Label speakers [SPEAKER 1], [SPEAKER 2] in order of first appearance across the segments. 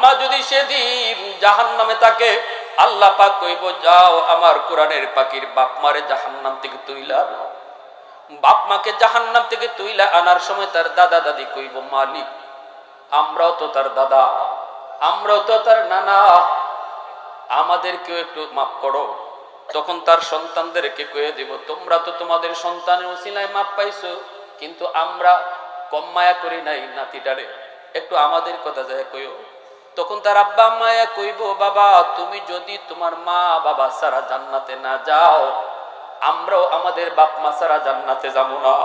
[SPEAKER 1] মা যদি সেদিন জাহান্নামে থাকে, আল্লাহ পাক কইব যাও আমার কোরআনের পাখির বাপ মারে জাহান্নাম থেকে তুইলা আনো। বাপ মাকে জাহান্নাম থেকে তুইলা আনার সময় তার দাদা দাদি কইব মালিক আমরাও তো তার দাদা, আমরাও তো তার নানা, আমাদেরকেও একটু মাফ করো। তখন তার সন্তানদেরকে কয়ে দিব তোমরা তো তোমাদের সন্তানের ওসিলায় মাপ পাইছো, কিন্তু আমরা কম মায়া করি নাই নাতিটারে, একটু আমাদের কথা যায় কইও। তখন তার আব্বা মায়া কইব বাবা তুমি যদি তোমার মা বাবা ছাড়া জান্নাতে না যাও, আমরাও আমাদের বাপ মা ছাড়া জান্নাতে যাব না।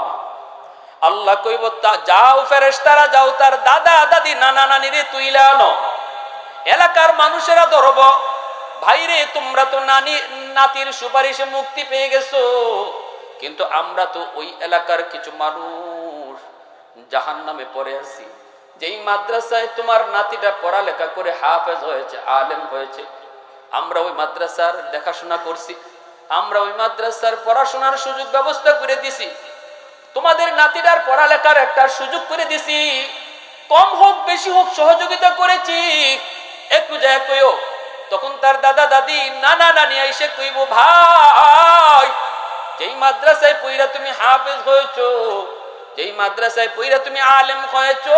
[SPEAKER 1] আল্লাহ কইব যাও ফেরেশতারা যাও, তার দাদা দাদি নানা নানিরে তুইলা আনো। এলাকার মানুষেরা ধরব ভাইরে তোমরা তো নাতির সুপারিশে মুক্তি পেয়ে গেছো, কিন্তু আমরা তো ওই এলাকার কিছু মানুষ জাহান্নামে পড়ে আছি। যেই মাদ্রাসায় তোমার নাতিটা পড়ালেখা করে হাফেজ হয়েছে, আলেম হয়েছে, আমরা ওই মাদ্রাসার দেখাশোনা করছি, আমরা ওই মাদ্রাসার পড়াশোনার সুযোগ ব্যবস্থা করে দিছি, তোমাদের নাতিটার পড়ালেখার একটা সুযোগ করে দিছি, কম হোক বেশি হোক সহযোগিতা করেছি, একটু যায় কইও। তখন তার দাদা দাদি নানা নানি এসে কইব ভাই যেই মাদ্রাসায় পইরা তুমি হাফেজ হয়েছো, যেই মাদ্রাসায় পইরা তুমি আলেম হয়েছো,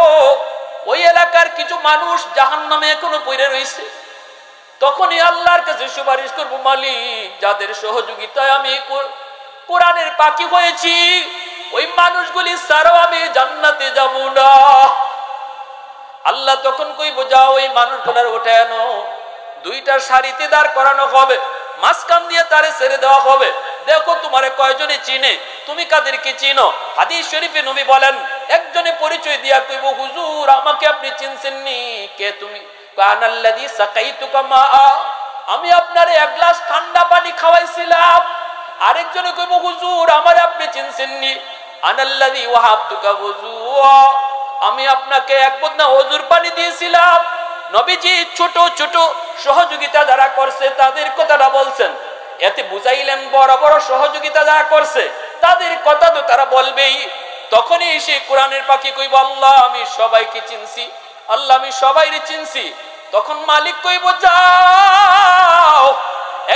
[SPEAKER 1] ওই এলাকার কিছু মানুষ জাহান্নামে এখনো পইরা রয়েছে। তখনই আল্লাহর কাছে সুপারিশ করবো মালিক যাদের সহযোগিতায় আমি কোরআনের পাখি হয়েছি, ওই মানুষগুলি ছাড়াও আমি জান্নাতে যাব না। আল্লাহ তখন কইব যাও ওই মানুষগুলার উঠে আনো, দুইটা সারিতে দাঁড় করানো হবে, মাঝখান দিয়ে তারে ছেড়ে দেওয়া হবে, দেখো তোমারে কয়জনে চিনে, তুমি কাদেরকে চিনো। হাদিস শরীফে নবী বলেন একজনে পরিচয় দিয়া কইব হুজুর আমাকে আপনি চিনছেননি, কে তুমি? কানাল্লাযী সাকাইতুকা মা, আমি আপনারে এক গ্লাস ঠান্ডা পানি খাওয়াইছিলাম। আরেকজনে কইব হুজুর আমারে আপনি চিনছেননি, আনাল্লাযী ওয়াহাবতুকা ওযুআ, আমি আপনাকে এক বদনা ওযুর পানি দিয়েছিলাম। নবীজি ছোট ছোট সহযোগিতা যারা করছে তাদের কথাটা বলছেন, এতে বুঝাইলেন বড় বড় সহযোগিতা যারা করছে তাদের কথা তো তারা বলবেই। তখনই সেই কোরআনের পাখি কইব আল্লাহ আমি সবাইকে চিনছি, আল্লাহ আমি সবাইরে চিনছি। তখন মালিক কইব যাও,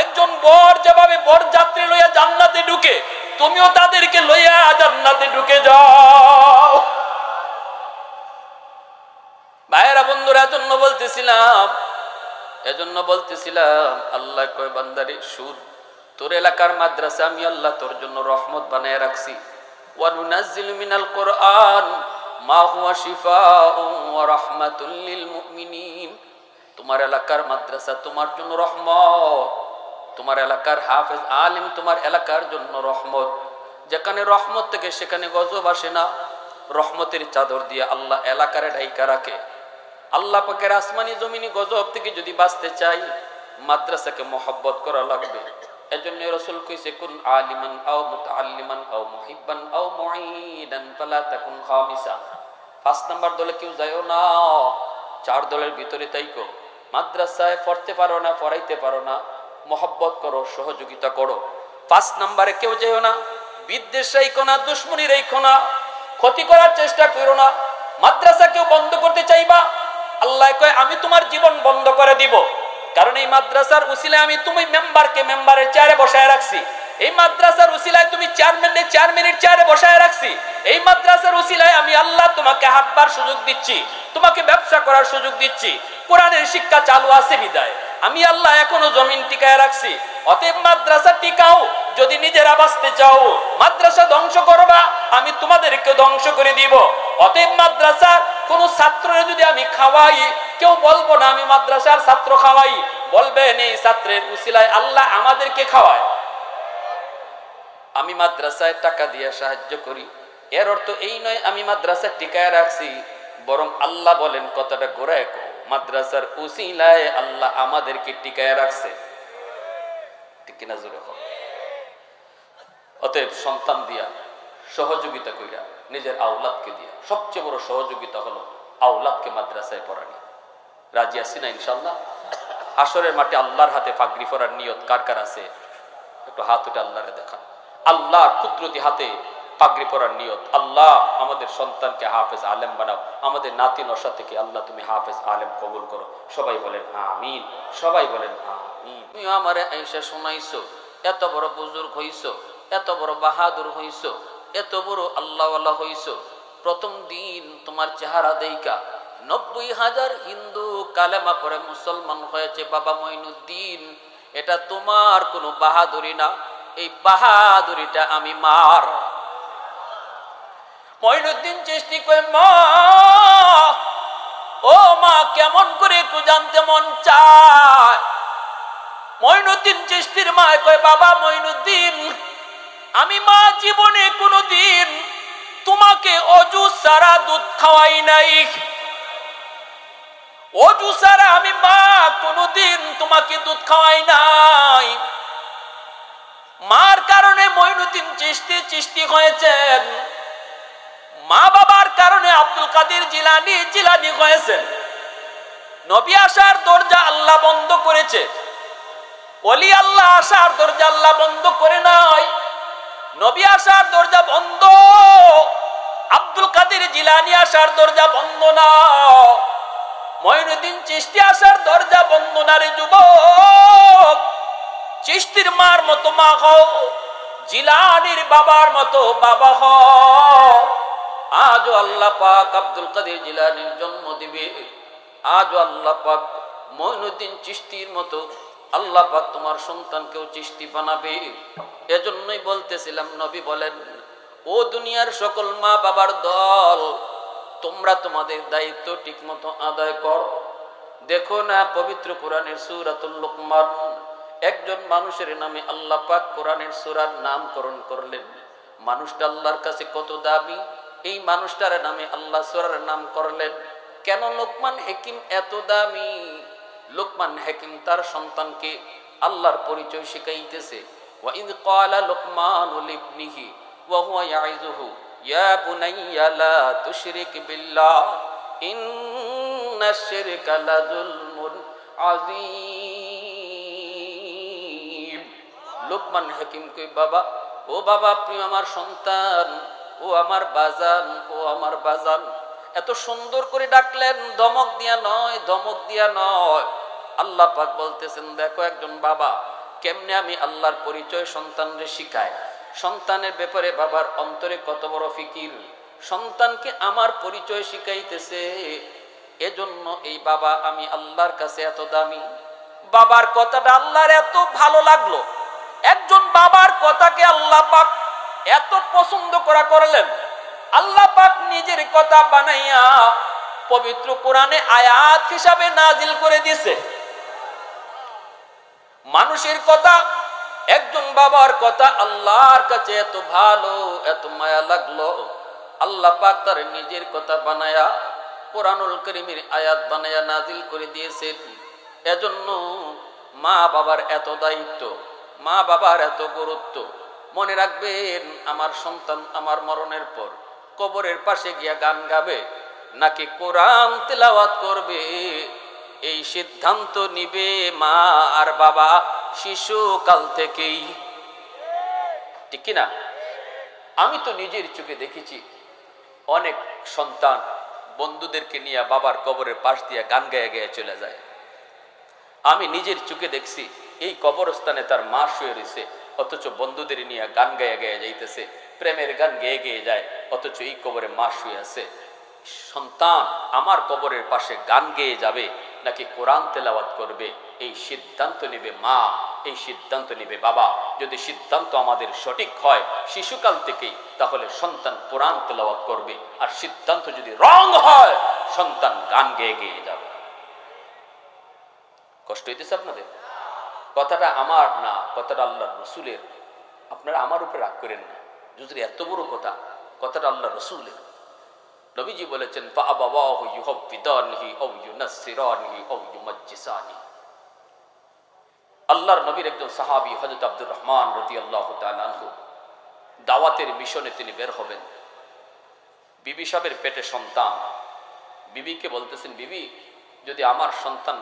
[SPEAKER 1] একজন বর যেভাবে বর যাত্রী লইয়া জান্নাতে ঢুকে তুমিও তাদেরকে লইয়া জান্নাতে ঢুকে যাও। ভাইয়েরা বন্ধুরা এজন্য বলতেছিলাম আল্লাহ কয় বান্দারে শুন, তোর এলাকার মাদ্রাসা আমি আল্লাহ তোর জন্য রহমত বানায় রাখছি। ওয়া নুনাজ্জিলু মিনাল কোরআন মা হুয়া শিফাউন ওয়া রাহমাতুল লিল মুমিনিন, তোমার এলাকার মাদ্রাসা তোমার জন্য রহমত, তোমার এলাকার হাফেজ আলিম তোমার এলাকার জন্য রহমত। যেখানে রহমত থেকে সেখানে গজব আসে না, রহমতের চাদর দিয়ে আল্লাহ এলাকারে ঢাইকা রাখে। আল্লাহ পাকের আসমানি জমিনি গজব থেকে যদি বাঁচতে চাই মাদ্রাসাকে মহব্বত করা লাগবে। এজন্য রাসূল কইছে কুন আলিমান আও মুতাআল্লিমান আও মুহিব্বান আও মুঈদান ফালা তাকুন খামিসা। 5 নাম্বার দলে কেউ যায়ও না, 4 দলের ভিতরে তাইকো। মাদ্রাসায় পড়তে পারো না, পড়াইতে পারো না, মহব্বত করো, সহযোগিতা করো। 5 নাম্বারে কেউ যায়ও না, বিদ্বেষ রাইখো না, দুশমনি রাইখো না, ক্ষতি করার চেষ্টা করো না। মাদ্রাসা কেউ বন্ধ করতে চাইবা, আল্লাহ কয় আমি তোমার জীবন বন্ধ করে দিব, কারণ এই মাদ্রাসার উসিলায় আমি তুমি মেম্বারকে মেম্বারের চেয়ারে বসায় রাখছি, এই মাদ্রাসার উসিলায় তুমি চেয়ারম্যানের চেয়ারে বসায় রাখছি, এই মাদ্রাসার উসিলায় আমি আল্লাহ তোমাকে হাঁটবার সুযোগ দিচ্ছি, তোমাকে ব্যবসা করার সুযোগ দিচ্ছি। কোরআনের শিক্ষা চালু আছে বিদায় আমি আল্লাহ এখনো জমিন টিকায় রাখছি। অতএব মাদ্রাসা টিকাও, যদি নিজেরা বাঁচতে চাও মাদ্রাসা ধ্বংস করবা আমি তোমাদেরকে ধ্বংস করে দিব। অতএব মাদ্রাসার কোন ছাত্ররে যদি আমি খাওয়াই, কেউ বলবো না আমি মাদ্রাসার ছাত্র খাওয়াই, বলবেন এই ছাত্রের উসিলায় আল্লাহ আমাদেরকে খাওয়ায়। আমি মাদ্রাসায় টাকা দিয়ে সাহায্য করি, এর অর্থ এই নয় আমি মাদ্রাসা টিকায় রাখছি, বরং আল্লাহ বলেন কথাটা ঘোরায় মাদ্রাসার উসিলায় আল্লাহ আমাদেরকে টিকায় রাখছে, ঠিক কিনা জোরে হোক। অতএব সন্তান দিয়া সহযোগিতা কইরা নিজের আওলাদকে দিয়া, সবচেয়ে বড় সহযোগিতা হলো আওলাদকে মাদ্রাসায় পড়ানি। রাজি আছি না ইনশাআল্লাহ? হাসরের মাঠে আল্লাহর হাতে পাগড়ি পরার নিয়ত কার কার আছে? একটু হাত উঠে আল্লাহরে দেখান। আল্লাহর কুদরতি হাতে পাগড়ি পরার নিয়ত। আল্লাহ আমাদের সন্তানকে হাফেজ আলেম বানাও, আমাদের নাতি নশা থেকে আল্লাহ তুমি হাফেজ আলেম কবুল করো। সবাই বলেন আমিন, সবাই বলেন আমিন। তুমি আমারে আয়েশা শোনাইছো, এত বড় বুজুর্গ হইছো, এত বড় বাহাদুর হইছো, এত বড় আল্লাহওয়ালা হইছো। প্রথম দিন তোমার চেহারা দেইকা 90,000 হিন্দু কালেমা পড়ে মুসলমান হয়েছে। বাবা মঈনুদ্দিন, এটা তোমার কোনো বাহাদুরি না, এই বাহাদুরিটা আমি মার। মঈনুদ্দিন চিশতি কয়, মা ও মা, কেমন করে একটু জানতে মন চায়। মঈনুদ্দিন চিশতির মা কয়, বাবা মঈনুদ্দিন, আমি মা জীবনে কোনোদিন তোমাকে অজু সারা দুধ খাওয়াই নাই। অজু সারা আমি মা কোনোদিন তোমাকে দুধ খাওয়াই নাই। মার কারণে মঈনুদ্দিন চিশতি চিশতি হয়েছেন, মা বাবার কারণে আব্দুল কাদের জিলানী জিলানী হয়েছেন। নবী আসার দরজা আল্লাহ বন্ধ করেছে, ওলি আল্লাহ আসার দরজা আল্লাহ বন্ধ করে নাই। নবী আসার দরজা বন্ধ, আব্দুল কাদের জিলানী আসার দরজা বন্ধ না, মঈনুদ্দিন চিশতি আসার দরজা বন্ধ না। রে যুবক, চিশতির মার মতো মা হও, জিলানীর বাবার মতো বাবা হও। আজও আল্লাহ পাক আব্দুল কাদের জিলানীর জন্ম দিবে, আজও আল্লাহ পাক মঈনুদ্দিন চিশতির মতো আল্লাহ পাক তোমার সন্তানকেও চিশতি বানাবে। এজন্যই বলতেছিলাম, নবী বলেন, ও দুনিয়ার সকল মা বাবার দল, তোমরা তোমাদের দায়িত্ব ঠিকমতো আদায় করো। দেখো না, পবিত্র কোরআনের সূরাতুল লুকমান, একজন মানুষের নামে আল্লাহ পাক কোরআনের সূরার নামকরণ করলেন। মানুষটা আল্লাহর কাছে কত দামি, এই মানুষটার নামে আল্লাহ সূরার নাম করলেন। কেন লোকমান হাকিম এত দামি? লোকমান হাকিম তার সন্তানকে আল্লাহর পরিচয় শিখাইতেছে। ওয়া ইয ক্বালা লুকমানু লিবনিহি ওয়া হুয়া ইয়াইযুহু ইয়া বুনাইয়া লা তুশরিক বিল্লাহ ইন্নাশ শিরকা লাযুলমুন আযীম। লোকমান হাকিম কই, বাবা, ও বাবা, আপনি আমার সন্তান, ও আমার বাজান, ও আমার বাজান। এত সুন্দর করে ডাকলেন, ধমক দিয়া নয়, ধমক দিয়া নয়। আল্লাহ পাক বলতেছেন, দেখো একজন বাবা কেমনে আমি আল্লাহর পরিচয় সন্তানরে শিখায়। সন্তানের ব্যাপারে বাবার অন্তরে কত বড় ফিকির, সন্তানকে আমার পরিচয় শিখাইতেছে। এজন্য এই বাবা আমি আল্লাহর কাছে এত দামি। বাবার কথাটা আল্লাহর এত ভালো লাগলো, একজন বাবার কথাকে আল্লাহ পাক এত পছন্দ করা করলেন। আল্লাহ পাক নিজের কথা বানাইয়া পবিত্র কোরআনে আয়াত হিসাবে নাজিল করে দিয়েছে। মানুষের কথা, একজন বাবার কথা আল্লাহর কাছে এত ভালো, এত মায়া লাগলো, আল্লাহ পাক তার নিজের কথা বানায়া কোরআনুল কারীমের আয়াত বানায়া নাজিল করে দিয়েছেন। এজন্য মা বাবার এত দায়িত্ব, মা বাবার এত গুরুত্ব। মনে রাখবেন, আমার সন্তান আমার মরণের পর কবরের পাশে গিয়া গান গাবে নাকি কোরআন তেলাওয়াত করবে, এই সিদ্ধান্ত নিবে মা আর বাবা শিশুকাল থেকেই। ঠিক কিনা? আমি তো নিজের চোখে দেখেছি, অনেক সন্তান বন্ধুদেরকে নিয়ে বাবার কবরের পাশ দিয়ে গান গায়ে গেয়ে চলে যায়। আমি নিজের চোখে দেখছি, এই কবরস্থানে তার মা শুয়ে রয়েছে, অথচ বন্ধুদের নিয়ে গান গায়ে গেয়ে যাইতেছে, প্রেমের গান গেয়ে গেয়ে যায়, অথচ এই কবরে মা শুয়ে আছে। সন্তান আমার কবরের পাশে গান গেয়ে যাবে নাকি কোরআন তেলাওয়াত করবে, এই সিদ্ধান্ত নেবে মা, এই সিদ্ধান্ত নেবে বাবা। যদি সিদ্ধান্ত আমাদের সঠিক হয় শিশুকাল থেকেই, তাহলে সন্তান কোরআন তেলাওয়াত করবে। আর সিদ্ধান্ত যদি রং হয়, সন্তান গান গেয়ে গেয়ে যাবে। কষ্ট হইতেছে আপনাদের? কথাটা আমার না, কথাটা আল্লাহ রসুলের। আপনারা আমার উপরে রাগ করেন না, যদি এত বড় কথা, কথাটা আল্লাহ রসুলের। নবীজি বলেছেন, ফাআবাওয়াহু ইউহাব্বিদানিহি আও ইউনাসসিরানিহি আও ইউমাজ্জিসানি। আল্লাহর নবীর একজন সাহাবী হযরত আব্দুর রহমান রাদিয়াল্লাহু তাআলা আনহু দাওয়াতের মিশনে তিনি বের হবেন। বিবি সাহেবের পেটে সন্তান, বিবিকে বলতেছেন, বিবি, যদি আমার সন্তান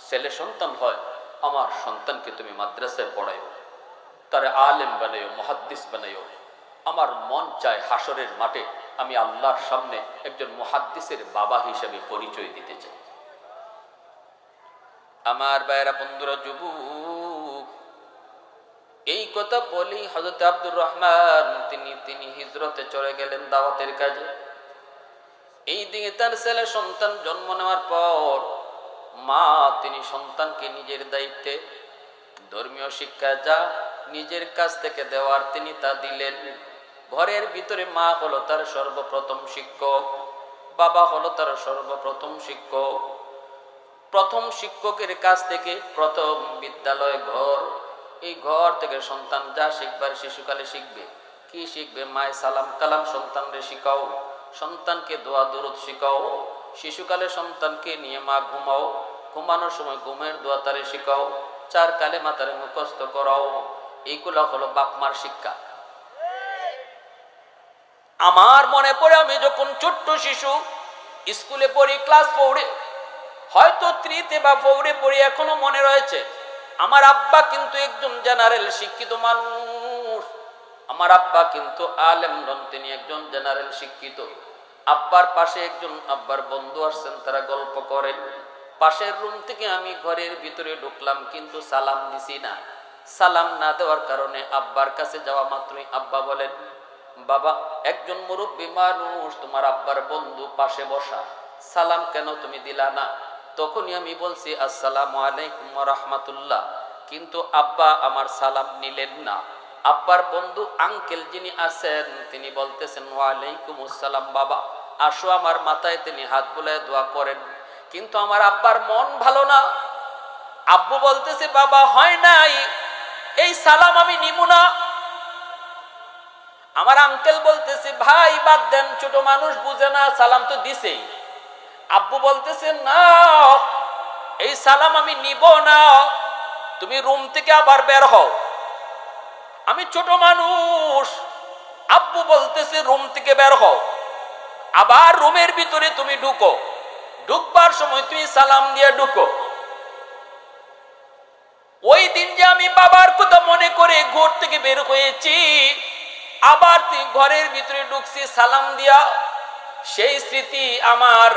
[SPEAKER 1] ছেলে সন্তান হয়, আমার সন্তানকে তুমি মাদ্রাসায় পড়াইও, তারে আলেম বানাইও, মুহাদ্দিস বানাইও। আমার মন চায় হাসরের মাঠে আমি আল্লাহর সামনে একজন মুহাদ্দিসের বাবা হিসেবে পরিচয় দিতে চাই। আমার ভাইরা বন্ধুরা, যুবক, এই কথা বলি হযরত আব্দুর রহমান তিনি হিজরতে চলে গেলেন দাওয়াতের কাজে। এই দিকে তার ছেলে সন্তান জন্ম নেওয়ার পর মা তিনি সন্তানকে নিজের দায়িত্বে ধর্মীয় শিক্ষা যা নিজের কাছ থেকে দেওয়ার তিনি তা দিলেন। ঘরের ভিতরে মা হলো তার সর্বপ্রথম শিক্ষক, বাবা হলো তার সর্বপ্রথম শিক্ষক। প্রথম শিক্ষকের কাছ থেকে প্রথম বিদ্যালয় ঘর। এই ঘর থেকে সন্তান যা শিখবার শিশুকালে শিখবে। কি শিখবে? মায় সালাম কালাম সন্তানরে শিখাও, সন্তানকে দোয়া দরুদ শিখাও। শিশুকালে সন্তানকে নিয়ে মা ঘুমাও, ঘুমানোর সময় ঘুমের দোয়া তারে শিখাও, 4 কালেমা তারে মুখস্থ করাও। এইগুলো হলো বাপ মার শিক্ষা। আমার মনে পড়ে আমি যখন ছোট্ট শিশু স্কুলে পড়ি, ক্লাস 4-এ, হয়তো 3-তে বা 4-এ পড়ি, এখনো মনে রয়েছে আমার আব্বা কিন্তু একজন জেনারেল শিক্ষিত মানুষ। আমার আব্বা কিন্তু আলেম নন, তিনি একজন জেনারেল শিক্ষিত। আব্বার পাশে একজন আব্বার বন্ধু আসছেন, তারা গল্প করেন। পাশের রুম থেকে আমি ঘরের ভিতরে ঢুকলাম, কিন্তু সালাম দিছি না। সালাম না দেওয়ার কারণে আব্বার কাছে যাওয়া মাত্রই আব্বা বলেন, বাবা, একজন মুরব্বী মানুষ, তোমার আব্বার বন্ধু পাশে বসা, সালাম কেন তুমি দিলা না? তখনই আমি বলছি আসসালামু আলাইকুম ওয়া রাহমাতুল্লাহ, কিন্তু আব্বা আমার সালাম নিলেন না। আব্বার বন্ধু আঙ্কেল যিনি আছেন তিনি বলতেছেন ওয়ালাইকুম আসসালাম বাবা, আসো আমার মাথায়। তিনি হাত বুলায় দোয়া করেন, কিন্তু আমার আব্বার মন ভালো না। আব্বু বলতেছে বাবা, হয় নাই, এই সালাম আমি নিব না। আমার আঙ্কেল বলতেছে ভাই বাদ দেন, ছোট মানুষ বুঝে না, সালাম তো দিছেই। আব্বু বলতেছে না, এই সালাম আমি নিব না, তুমি রুম থেকে আবার বের হও। আমি ছোট মানুষ, আব্বু বলতেছে রুম থেকে বের হও, আবার রুমের ভিতরে তুমি ঢুকো, ঢুকবার সময় তুমি সালাম দিয়ে ঢুকো। ওই দিন যে আমি বাবার কথা মনে করে ঘর থেকে বের হয়েছি, আবার তুই ঘরের ভিতরে ঢুকছি সালাম দিয়া, সেই স্মৃতি আমার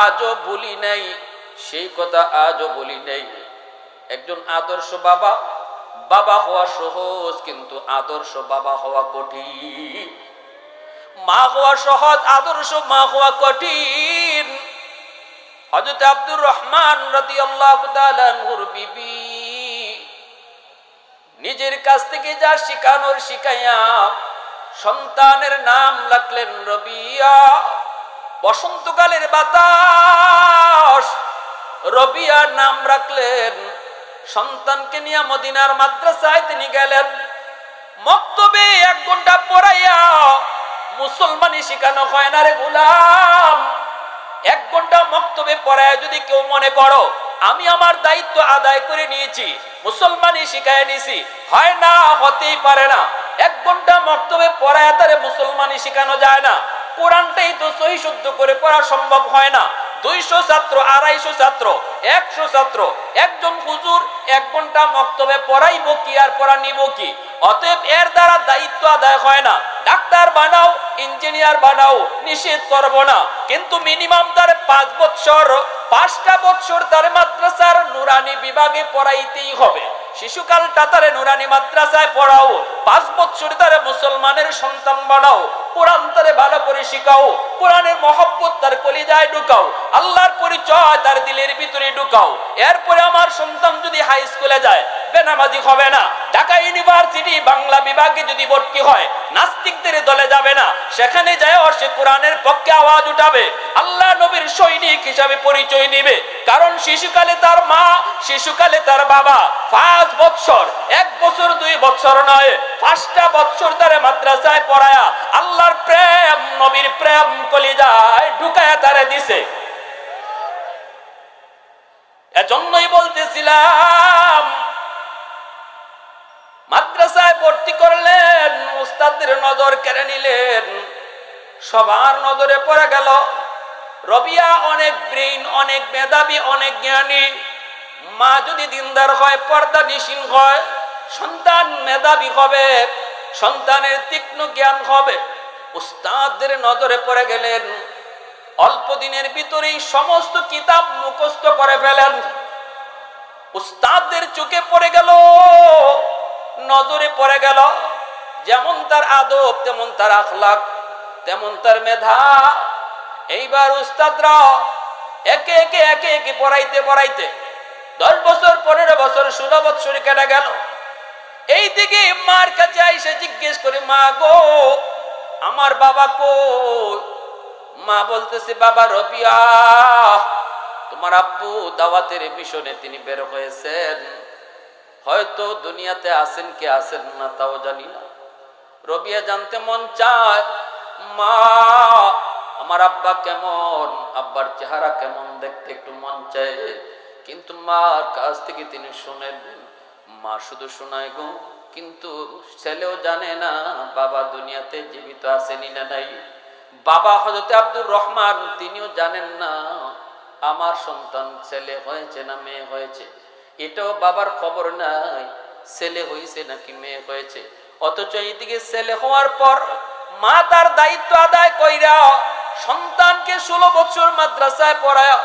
[SPEAKER 1] আজও ভুলি নাই, সেই কথা আজও বলি নাই। একজন আদর্শ বাবা, বাবা হওয়া সহজ, কিন্তু আদর্শ বাবা হওয়া কঠিন। মা হওয়া সহজ, আদর্শ মা হওয়া কঠিন। হযরত আব্দুর রহমান রাদিয়াল্লাহু তাআলা আনহুর বিবি নিজের কাছ থেকে যা শিখানোর শিখাইয়া সন্তানের নাম রাখলেন রবিয়া। বসন্তকালের বাতাস, রবিয়া নাম রাখলেন। সন্তানকে নিয়ে মদিনার মাদ্রাসায় তিনি গেলেন। মক্তবে 1 ঘন্টা পড়াইয়া মুসলমানি শিখানো হয় না রে গোলাম। 1 ঘন্টা মক্তবে পড়ায় যদি কেউ মনে করো আমি আমার দায়িত্ব আদায় করে নিয়েছি, মুসলমানি শিখায় নিয়েছি, হয় না, হতেই পারে না। 1 ঘন্টা মক্তবে পড়ায় তারে মুসলমানি শিখানো যায় না। কোরআনটাই তো সহি শুদ্ধ করে পড়া সম্ভব হয় না। 200 ছাত্র, 250 ছাত্র, 100 ছাত্র, একজন হুজুর 1 ঘন্টা মক্তবে পড়াইবো কি আর পড়া নিব কি? অতএব এর দ্বারা দায়িত্ব আদায় হয় না। ডাক্তার বানাও, ইঞ্জিনিয়ার বানাও, নিষেধ করব না, কিন্তু মিনিমাম তার 5 বছর, 5টা বছর তার মাদ্রাসার নুরানি বিভাগে পড়াইতেই হবে। শিশুকালটা তারে নুরানি মাদ্রাসায় পড়াও, 5 বছর তারে মুসলমানের সন্তান বানাও, কোরআন তারে ভালো করে শিখাও, কোরআনের মহব্বত তার কলিজায় ঢুকাও, আল্লাহর পরিচয় তার দিলের ভিতরে ঢুকাও। এরপরে আমার সন্তান যদি হাই স্কুলে যায় বেনামাজি হবে না, ঢাকা ইউনিভার্সিটি বাংলা বিভাগে যদি ভর্তি হয় নাস্তিকদের দলে যাবে না, সেখানে যায় সে কোরআনের পক্ষে আওয়াজ উঠাবে, আল্লাহ নবীর সৈনিক হিসাবে পরিচয় নেবে। কারণ শিশুকালে তার মা, শিশুকালে তার বাবা 5 বছর, 1 বছর 2 বছর নয়, 5টা বছর তারে মাদ্রাসায় পড়ায়া আল্লাহর প্রেম, নবীর প্রেম কলিজায় ঢুকায়া তারে দিছে। এজন্যই বলতেছিলাম, মাদ্রাসায় ভর্তি করলেন, উস্তাদের নজর কেড়ে নিলেন, সবার নজরে পড়ে গেল রবিয়া অনেক ব্রেইন, অনেক মেধাবী, অনেক জ্ঞানী। মা যদি দিনদার হয়, পর্দা নিশীন হয়, সন্তান মেধাবী হবে, সন্তানের তীক্ষ্ণ জ্ঞান হবে। উস্তাদদের নজরে পড়ে গেলেন, অল্প দিনের ভিতরেই সমস্ত কিতাব মুখস্থ করে ফেলেন। উস্তাদদের চোখে পড়ে গেল, নজরে পড়ে গেল, যেমন তার আদব তেমন তার আখলাক তেমন তার মেধা। এইবার উস্তাদরা একে একে একে একে পড়াইতে পড়াইতে 10 বছর 15 বছর 16 বছর কেটে গেল। এই দিকে মার কাছে আইসে জিজ্ঞেস করে, মা গো আমার বাবা কই? মা বলতেছে, বাবা রবিয়া, তোমার আব্বু দাওয়াতের মিশনে তিনি বের হয়েছেন, হয়তো দুনিয়াতে আছেন কি আছেন না তাও জানি না। রবিয়া জানতে মন চায়, মা আমার আব্বা কেমন, আব্বার চেহারা কেমন দেখতে একটু মন চায়। কিন্তু মার কাছ থেকে তিনি শুনেন, মা শুধু শোনায় গো, কিন্তু ছেলেও জানে না বাবা দুনিয়াতে জীবিত আছেনই না নাই। বাবা হযরতে আব্দুর রহমান তিনিও জানেন না আমার সন্তান ছেলে হয়েছে না মেয়ে হয়েছে, এটাও বাবার খবর নাই ছেলে হয়েছে নাকি মেয়ে হয়েছে। অথচ এইদিকে ছেলে হওয়ার পর মা তার দায়িত্ব আদায় কইরা সন্তানকে 16 বছর মাদ্রাসায় পড়ায়,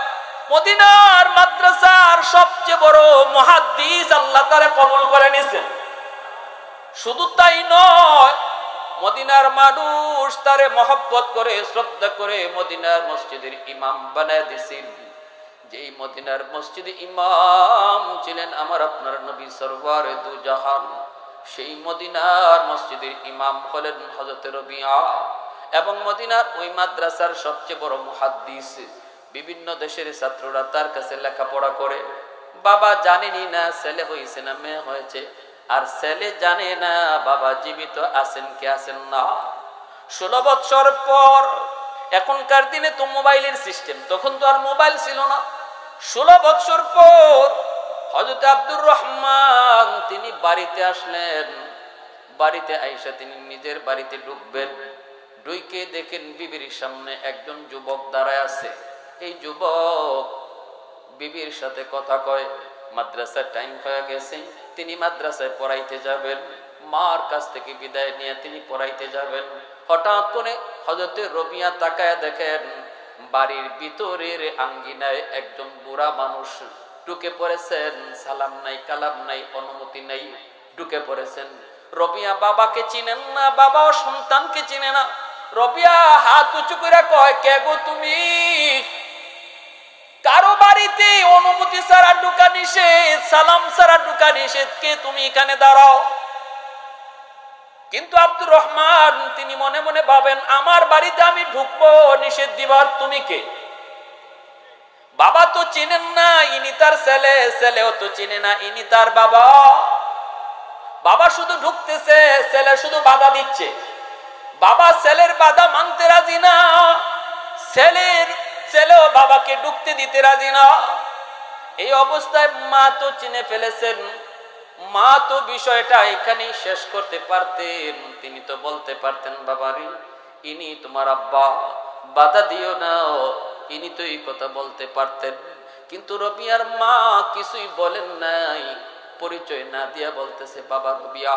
[SPEAKER 1] মদিনার মাদ্রাসার সবচেয়ে বড় মুহাদ্দিস আল্লাহ তারে কবুল করে নিয়েছেন। শুধু তাই নয়, মদিনার মানুষ তারে মহব্বত করে শ্রদ্ধা করে মদিনার মসজিদের ইমাম বানায় দিয়েছেন। যেই মদিনার মসজিদে ইমাম ছিলেন আমার আপনার নবী সরওয়ারে দু জাহান, সেই মদিনার মসজিদের ইমাম হলেন হযরত রবিয়া। এবং মদিনার ওই মাদ্রাসার সবচেয়ে বড় মুহাদ্দিস। বিভিন্ন দেশের ছাত্ররা তার কাছে লেখাপড়া করে। বাবা জানেনই না ছেলে হয়েছে না মেয়ে হয়েছে, আর ছেলে জানে না বাবা জীবিত আছেন কি আছেন না। 16 বছর পর, এখনকার দিনে তো মোবাইলের সিস্টেম, তখন তো আর মোবাইল ছিল না। 16 বছর পর হযরত আব্দুর রহমান তিনি বাড়িতে আসলেন। বাড়িতে আইসা তিনি নিজের বাড়িতে ঢুকবেন, ঢুকে দেখেন বিবির সামনে একজন যুবক দাঁড়ায় আছে। এই যুবক বিবির সাথে কথা কয়। মাদ্রাসার টাইম হয়ে গেছে, তিনি মাদ্রাসায় পড়াইতে যাবেন। মার কাছ থেকে বিদায় নিয়ে তিনি পড়াইতে যাবেন। হঠাৎ করে হযরতে রবিয়া তাকায় দেখেন বাড়ির ভিতরের আঙ্গিনায় একজন বুড়া মানুষ ঢুকে পড়েছেন। সালাম নাই, কালাম নাই, অনুমতি নাই, ঢুকে পড়েছেন। রবিয়া বাবাকে চিনেন না, বাবাও সন্তানকে চিনে না। রবিয়া হাত উঁচু করে কয়, কে গো তুমি? কারো বাড়িতে অনুমতি ছাড়া ঢুকা নিষেধ, সালাম ছাড়া ঢুকা নিষেধ, কে তুমি এখানে দাঁড়াও? কিন্তু আব্দুর রহমান তিনি মনে মনে ভাবেন, আমার বাড়িতে আমি ঢুকবো নিষেধ দিবার, তুমি কে? বাবা তো চিনেন না, ইনি তার ছেলে, ছেলেও তো চিনে না ইনি তার বাবা। বাবা শুধু ঢুকতেছে, ছেলে শুধু বাধা দিচ্ছে। বাবা ছেলের বাধা মানতে রাজি না, ছেলেও বাবাকে ঢুকতে দিতে রাজি না। এই অবস্থায় মা তো চিনে ফেলেছেন। মা তো বিষয়টা এখানেই শেষ করতে পারতেন, তিনি তো বলতে পারতেন, বাবারে ইনি তোমার আব্বা, বাধা দিও না, ইনি তো এই কথা বলতে পারতেন। কিন্তু রবিয়ার মা কিছুই বলেন নাই, পরিচয় না দিয়া বলতেছে, বাবা রবিয়া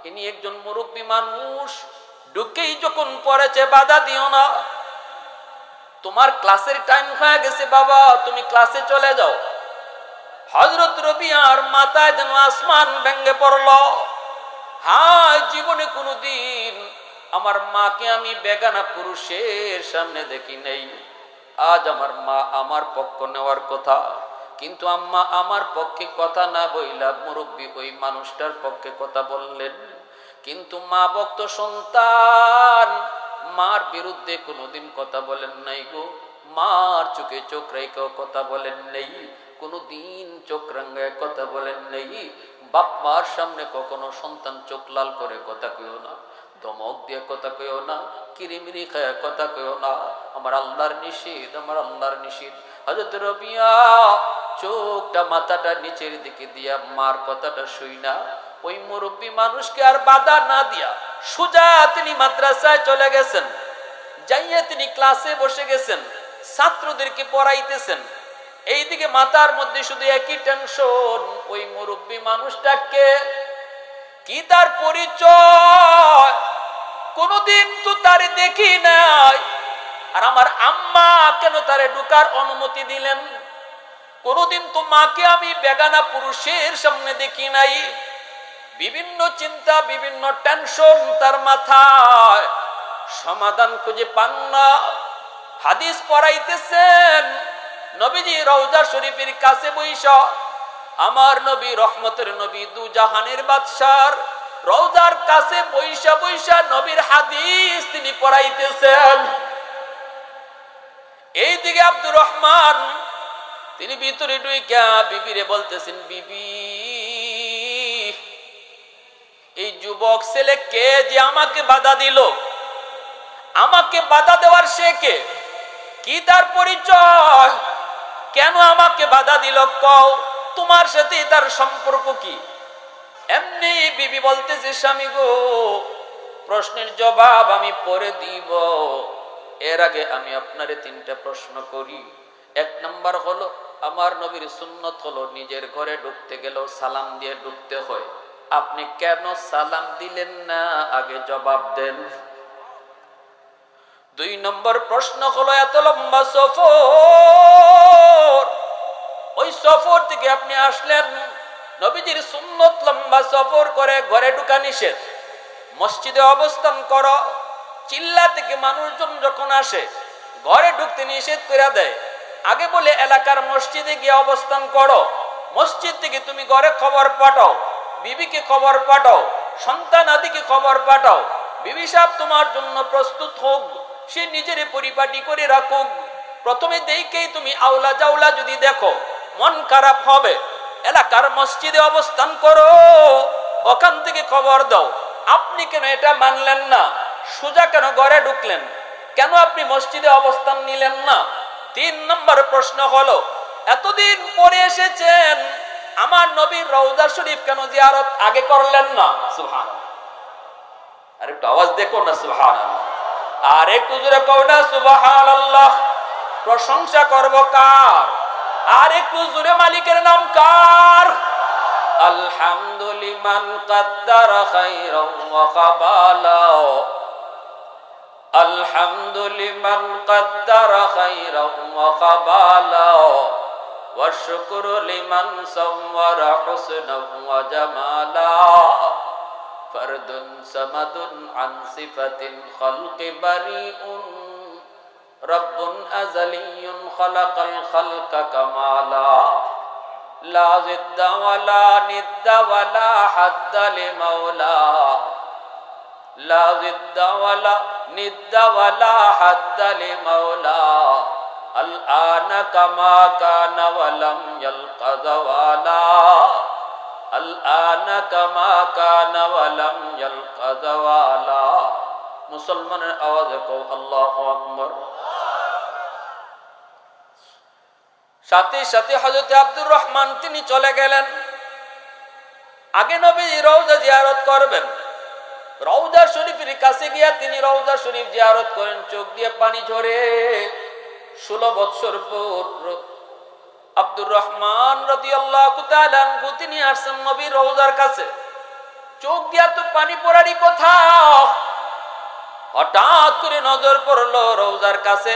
[SPEAKER 1] ইনি একজন মুরব্বী মানুষ, ঢুকেই যখন পড়েছে বাধা দিও না। তোমার ক্লাসের টাইম হয়ে গেছে বাবা, তুমি ক্লাসে চলে যাও। হযরত রবিয়ার মাথায় যেন আসমান ভেঙে পড়ল। হায়, জীবনে কোনোদিন আমার মাকে আমি বেগানা পুরুষের সামনে দেখি নাই। আজ আমার মা আমার পক্ষ নেওয়ার কথা, কিন্তু আম্মা আমার পক্ষে কথা না বইলা মুরব্বী ওই মানুষটার পক্ষে কথা বললেন। কিন্তু মা ভক্ত সন্তান মার বিরুদ্ধে কোনোদিন কথা বলেন নাই গো। মার চোখে চোখ রেখেও কথা বলেন নেই, কোনোদিন চোখ রাঙ্গায় কথা বলেন নেই। বাপ মার সামনে কখনো সন্তান চোখ লাল করে কথা কইও না, ধমক দিয়ে কথা কইও না, কিরিমিরি খায় কথা কইও না। আমার আল্লাহর নিষেধ, আমার আল্লাহর নিষেধ। হযরত রবিয়া চোখটা মাথাটা নিচের দিকে দিয়া মার কথাটা শুই না, ওই মুরব্বী মানুষকে আর বাধা না দিয়া সোজা তিনি মাদ্রাসায় চলে গেছেন। যাইয়া তিনি ক্লাসে বসে গেছেন, ছাত্রদেরকে পড়াইতেছেন। এইদিকে মাথার মধ্যে শুধু একই টেনশন, ওই মুরব্বী মানুষটাকে কি তার পরিচয়? কোনদিন তো তারে দেখি নাই। আর আমার আম্মা কেন তারে ঢোকার অনুমতি দিলেন? কোনদিন তো মাকে আমি বেগানা পুরুষের সামনে দেখি নাই। বিভিন্ন চিন্তা, বিভিন্ন টেনশন তার মাথায়, সমাধান খুঁজে পান না। হাদিস পড়াইতেছেন নবীজি রওজা শরীফের কাছে বইসা, আমার নবী রহমতের নবী দু জাহানের বাদশার রওজার কাছে বইসা বইসা নবীর হাদিস তিনি পড়াইতেছেন। এইদিকে আব্দুর রহমান তিনি ভিতরে ঢুইকা বিবিরে বলতেছেন, বিবি, এই যুবক ছেলে কে যে আমাকে বাধা দিল? আমাকে বাধা দেওয়ার সে কে? কি তার পরিচয়? কেন আমাকে বাধা দিল? কও, তোমার সাথে তার সম্পর্ক কি? এমনি বিবি বলতেছে, স্বামী গো, প্রশ্নের জবাব আমি পরে দিব, এর আগে আমি আপনারে 3টা প্রশ্ন করি। 1 নাম্বার হলো, আমার নবীর সুন্নত হলো নিজের ঘরে ঢুকতে গেলেও সালাম দিয়ে ঢুকতে হয়। আপনি কেন সালাম দিলেন না? আগে জবাব দেন। 2 নম্বর প্রশ্ন হলো, এত লম্বা সফর, ওই সফর থেকে আপনি আসলেন, নবীজির সুন্নত লম্বা সফর করে ঘরে ঢুকা নিষেধ, মসজিদে অবস্থান করো, চিল্লা থেকে মানুষজন যখন আসে ঘরে ঢুকতে নিষেধ করে দেয়। আগে বলে এলাকার মসজিদে গিয়ে অবস্থান করো, মসজিদ থেকে তুমি ঘরে খবর পাঠাও, বিবিকে খবর পাঠাও, সন্তান আদিকে খবর পাঠাও, বিবি সাহেব তোমার জন্য প্রস্তুত হোক, সে নিজের পরিপাটি করে রাখুক। প্রথমে দেখেই তুমি আওলা জাওলা যদি দেখো মন খারাপ হবে। এলাকার মসজিদে অবস্থান করো, ওখান থেকে খবর দাও। আপনি কেন এটা মানলেন না? সোজা কেন ঘরে ঢুকলেন? কেন আপনি মসজিদে অবস্থান নিলেন না? 3 নম্বর প্রশ্ন হলো, এতদিন পরে এসেছেন, আমার নবীর রওজা শরীফ কেন জিয়ারত আগে করলেন না? সুবহানাল্লাহ। আর একটু আওয়াজ দেখো না, সুবহানাল্লাহ। আর একটু জোরে কও না, সুবহানাল্লাহ। প্রশংসা করব কার? আর একটু জোরে মালিকের নাম কার? আলহামদুলিমান কাদ্দারা খাইরান ওয়া কাবালা, আলহামদুলিমান কাদ্দারা খাইরান ওয়া কাবালা, ওয়া শুকরু লিমান সাওয়ারা হুসনান ওয়া জামালা, ফারদুন সামাদুন আন সিফাতিল খালকি বারিউন, রব্বুন আযালিয়্যুন খালাকাল খালকা কামালা, লা জিদ্দা ওয়ালা নিদ্দা ওয়ালা হাদ্দা লিমাওলা, লা জিদ্দা ওয়ালা নিদ্দা ওয়ালা হাদ্দা লিমাওলা, আল আনা কামা কানা ওয়ালাম ইয়ালকা যাওয়ালা, আল আনা কামা কানা ওয়ালাম ইয়ালকা যাওয়ালা। মুসলমানের আওয়াজে কও আল্লাহু আকবার। সাথে সাথে হযরত আব্দুর রহমান তিনি চলে গেলেন। আগে নবী রওজা জিয়ারত করবেন, রওজা শরীফের কাছে গিয়া তিনি রওজা শরীফ জিয়ারত করেন, চোখ দিয়ে পানি ঝরে। 16 বছর পর আব্দুর রহমান রাদিয়াল্লাহু তাআলা আনহু তিনি আসেন নবীর রওজার কাছে, চোখ দিয়া তো পানি পড়ারই কথা। হঠাৎ করে নজর পড়লো রওজার কাছে,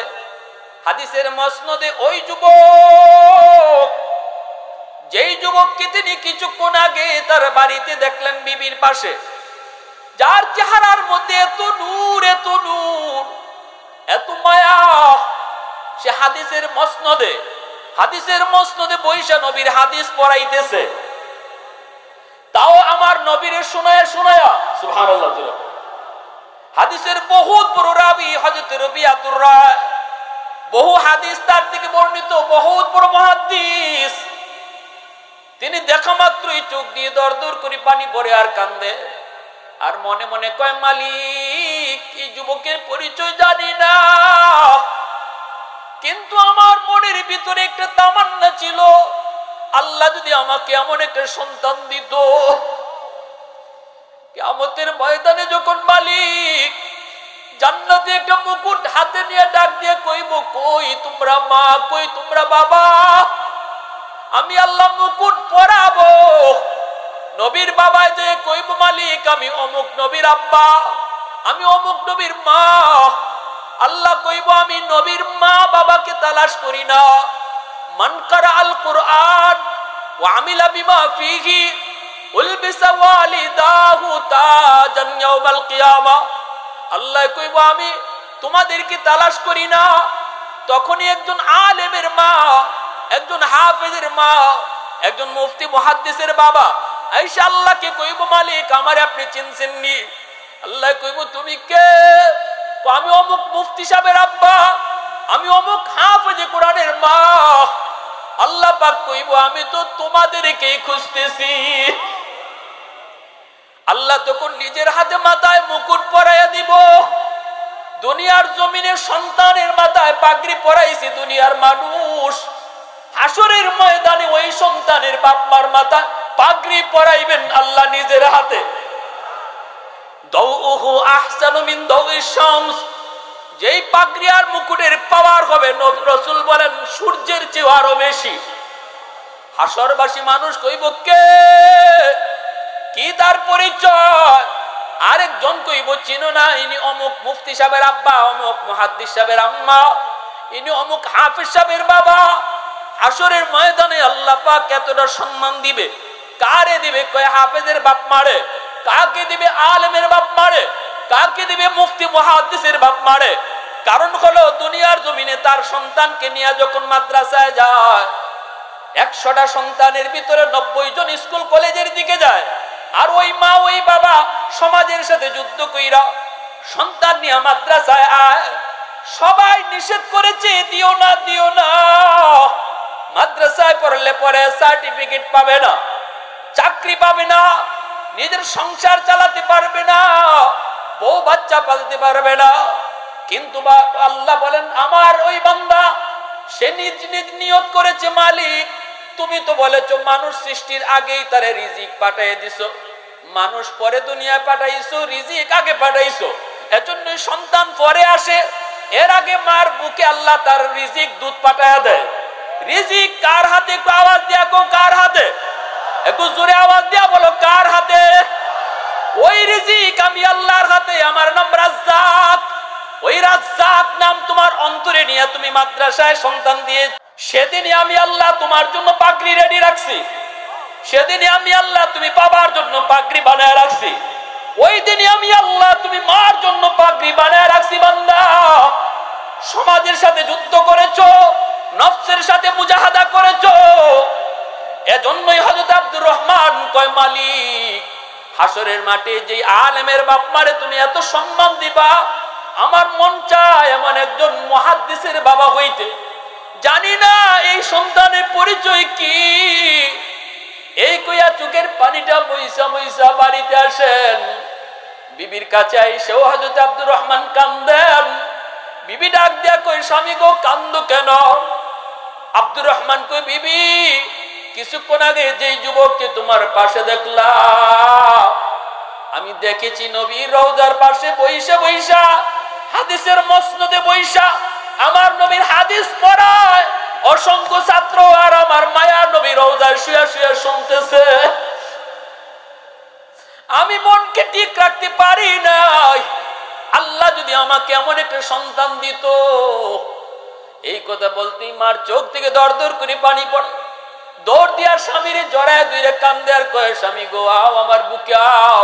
[SPEAKER 1] হাদিসের মসনদে ওই যুবক, যেই যুবককে তিনি কিছুক্ষণ আগে তার বাড়িতে দেখলেন বিবির পাশে, যার চেহারার মধ্যে এত নূর, এত নূর, এত মায়া, সে হাদিসের মসনদে বৈশা নবীর হাদিস পড়াইতেছে। তাও আমার নবীর শোনায়া শোনায়া, সুবহানাল্লাহ। হাদিসের বহুত বড় রাবী হযরত রবিয়াতুর রায়, বহু হাদিস তার থেকে বর্ণিত, বহুত বড় মুহাদ্দিস। তিনি দেখা মাত্রই চোখ দিয়ে দরদর করে পানি পড়ে আর কান্দে, আর মনে মনে কয়, মালিক, এই যুবকের পরিচয় জানি না, কিন্তু আমার মনের ভিতরে একটা তামান্না ছিল, আল্লাহ যদি আমাকে এমন একটা সন্তান দিত, কিয়ামতের ময়দানে যখন মালিক জান্নাতে একটা মুকুট হাতে নিয়ে ডাক দিয়ে কইব, কই তোমরা মা, কই তোমরা বাবা, আমি আল্লাহ মুকুট পরাবো, নবীর বাবা যে কইব মালিক আমি অমুক নবীর আব্বা, আমি অমুক নবীর মা। আল্লাহ কইব আমি নবীর মা বাবাকে তালাশ করি না। মান কারা আল কুরআন ওয়া আমিলা বিমা ফিহি উলবিসা ওয়ালিদাহু তাজান ইয়াউমাল কিয়ামা। আল্লাহ কইব আমি তোমাদেরকে তালাশ করি না, তখনই একজন আলেমের মা, একজন হাফেজের মা, একজন মুফতি মুহাদ্দিসের বাবা আয়েশা আল্লাহকে কইব মালিক আমারে আপনি চিনছেননি। আল্লাহ কইব তুমি কে? আমি অমুক মুফতি সাহেবের আব্বা, আমি অমুক হাফেজে কোরআনের মা। আল্লাহ পাক কইব আমি তো তোমাদেরকেই খুঁজতেছি। আল্লাহ তখন নিজের হাতে মাথায় মুকুট পরাইয়া দিব। দুনিয়ার জমিনে সন্তানের মাথায় পাগড়ি পরাইছি দুনিয়ার মানুষ, হাসরের ময়দানে ওই সন্তানের বাপ মার মাথায় পাগড়ি পরাইবেন আল্লাহ নিজের হাতে। দাউহু আহসানু মিন দাউইশ শামস, যেই পাগড়ি আর মুকুটের পাওয়ার হবে রাসূল বলেন সূর্যের চেয়ে আরো বেশি। হাসরবাসী মানুষ কইব কে? কি তার পরিচয়? আরেকজন কইব চিনো না, ইনি অমুক মুফতি সাহেবের আব্বা, অমুক মুহাদ্দিস সাহেবের আম্মা, ইনি অমুক হাফেজ সাহেবের বাবা। হাসরের ময়দানে আল্লাহ পাক এতটা সম্মান দিবে। কারে দিবে? কয় হাফেজের বাপ মারে। কাকে দিবে? আলেমের বাপ মারে। কাকে দিবে? মুফতি মুহাদ্দিসের বাপ মারে। কারণ হলো দুনিয়ার জমিনে তার সন্তানকে নিয়ে যখন মাদ্রাসায় যায়, 100টা সন্তানের ভিতরে 90 জন স্কুল কলেজের দিকে যায়, আর ওই মা ওই বাবা সমাজের সাথে যুদ্ধ কইরা সন্তান নিয়ে মাদ্রাসায় আয়। সবাই নিষেধ করেছে দিও না দিও না, মাদ্রাসায় পড়লে পরে সার্টিফিকেট পাবে না, চাকরি পাবে না, নিজের সংসার চালাতে পারবে না, বউ বাচ্চা পালতে পারবে না। কিন্তু আল্লাহ বলেন আমার ওই বান্দা সে নিজ নিজ নিয়ত করেছে মালিক তুমি তো বলেছো মানুষ সৃষ্টির আগেই তারে রিজিক পাঠিয়ে দিছো, মানুষ পরে দুনিয়ায় পাঠাইছো, রিজিক আগে পাঠাইছো, এজন্য সন্তান পরে আসে। এর আগে মার বুকে আল্লাহ তার রিজিক দুধ পাঠায়া দেয়। রিজিক কার হাতে? একটু আওয়াজ দিয়া কো কার হাতে? একটু জোরে আওয়াজ দিয়া বলো কার হাতে? ওই রিজিক আমি আল্লাহর হাতে। আমার নাম রাজ্জাক। ওই রাজ্জাক নাম তোমার অন্তরে নিয়ে তুমি মাদ্রাসায় সন্তান দিয়ে, সেদিনই আমি আল্লাহ তোমার জন্য পাগড়ি রেডি রাখছি। সেদিনই আমি আল্লাহ তুমি বাবার জন্য পাগড়ি বানায় রাখছি। ওই দিনই আমি আল্লাহ তুমি মার জন্য পাগড়ি বানায় রাখছি। বান্দা সমাজের সাথে যুদ্ধ করেছো, নফসের সাথে মুজাহাদা করেছো। এজন্যই হযরত আব্দুর রহমান কয় মালিক হাসরের মাঠে যে আলেমের বাপ মারে তুমি এত সম্মান দিবা, আমার মন চায় এমন একজন মুহাদ্দিসের বাবা হইতে। জানি না এই সন্তানের পরিচয় কি। এই কইয়া চোখের পানিটা বইসা বইসা বাড়িতে আসেন। বিবির কাছে আইসেও হযরত আব্দুর রহমান কান্দেন। বিবি ডাক দিয়া কই স্বামী গো কান্দো কেন? আব্দুর রহমান কই বিবি কিছুক্ষণ আগে যেই যুবককে তোমার পাশে দেখলাম, আমি দেখেছি নবীর রওজার পাশে বইসা বইসা হাদিসের মসনদে বইসা আমার নবীর হাদিস পড়ায় অসংখ্য ছাত্র, আর আমার মায়ার নবীর রওজায় শুয়ে শুয়ে শুনতেছে। আমি মনকে ঠিক রাখতে পারি নাই। আল্লাহ যদি আমাকে এমন একটা সন্তান দিত। এই কথা বলতেই মার চোখ থেকে দর দর করে পানি পড়ে। দৌড় দিয়া স্বামীর জড়ায় দুইরে কান্দে আর কয় স্বামী গো আও আমার বুকে আও।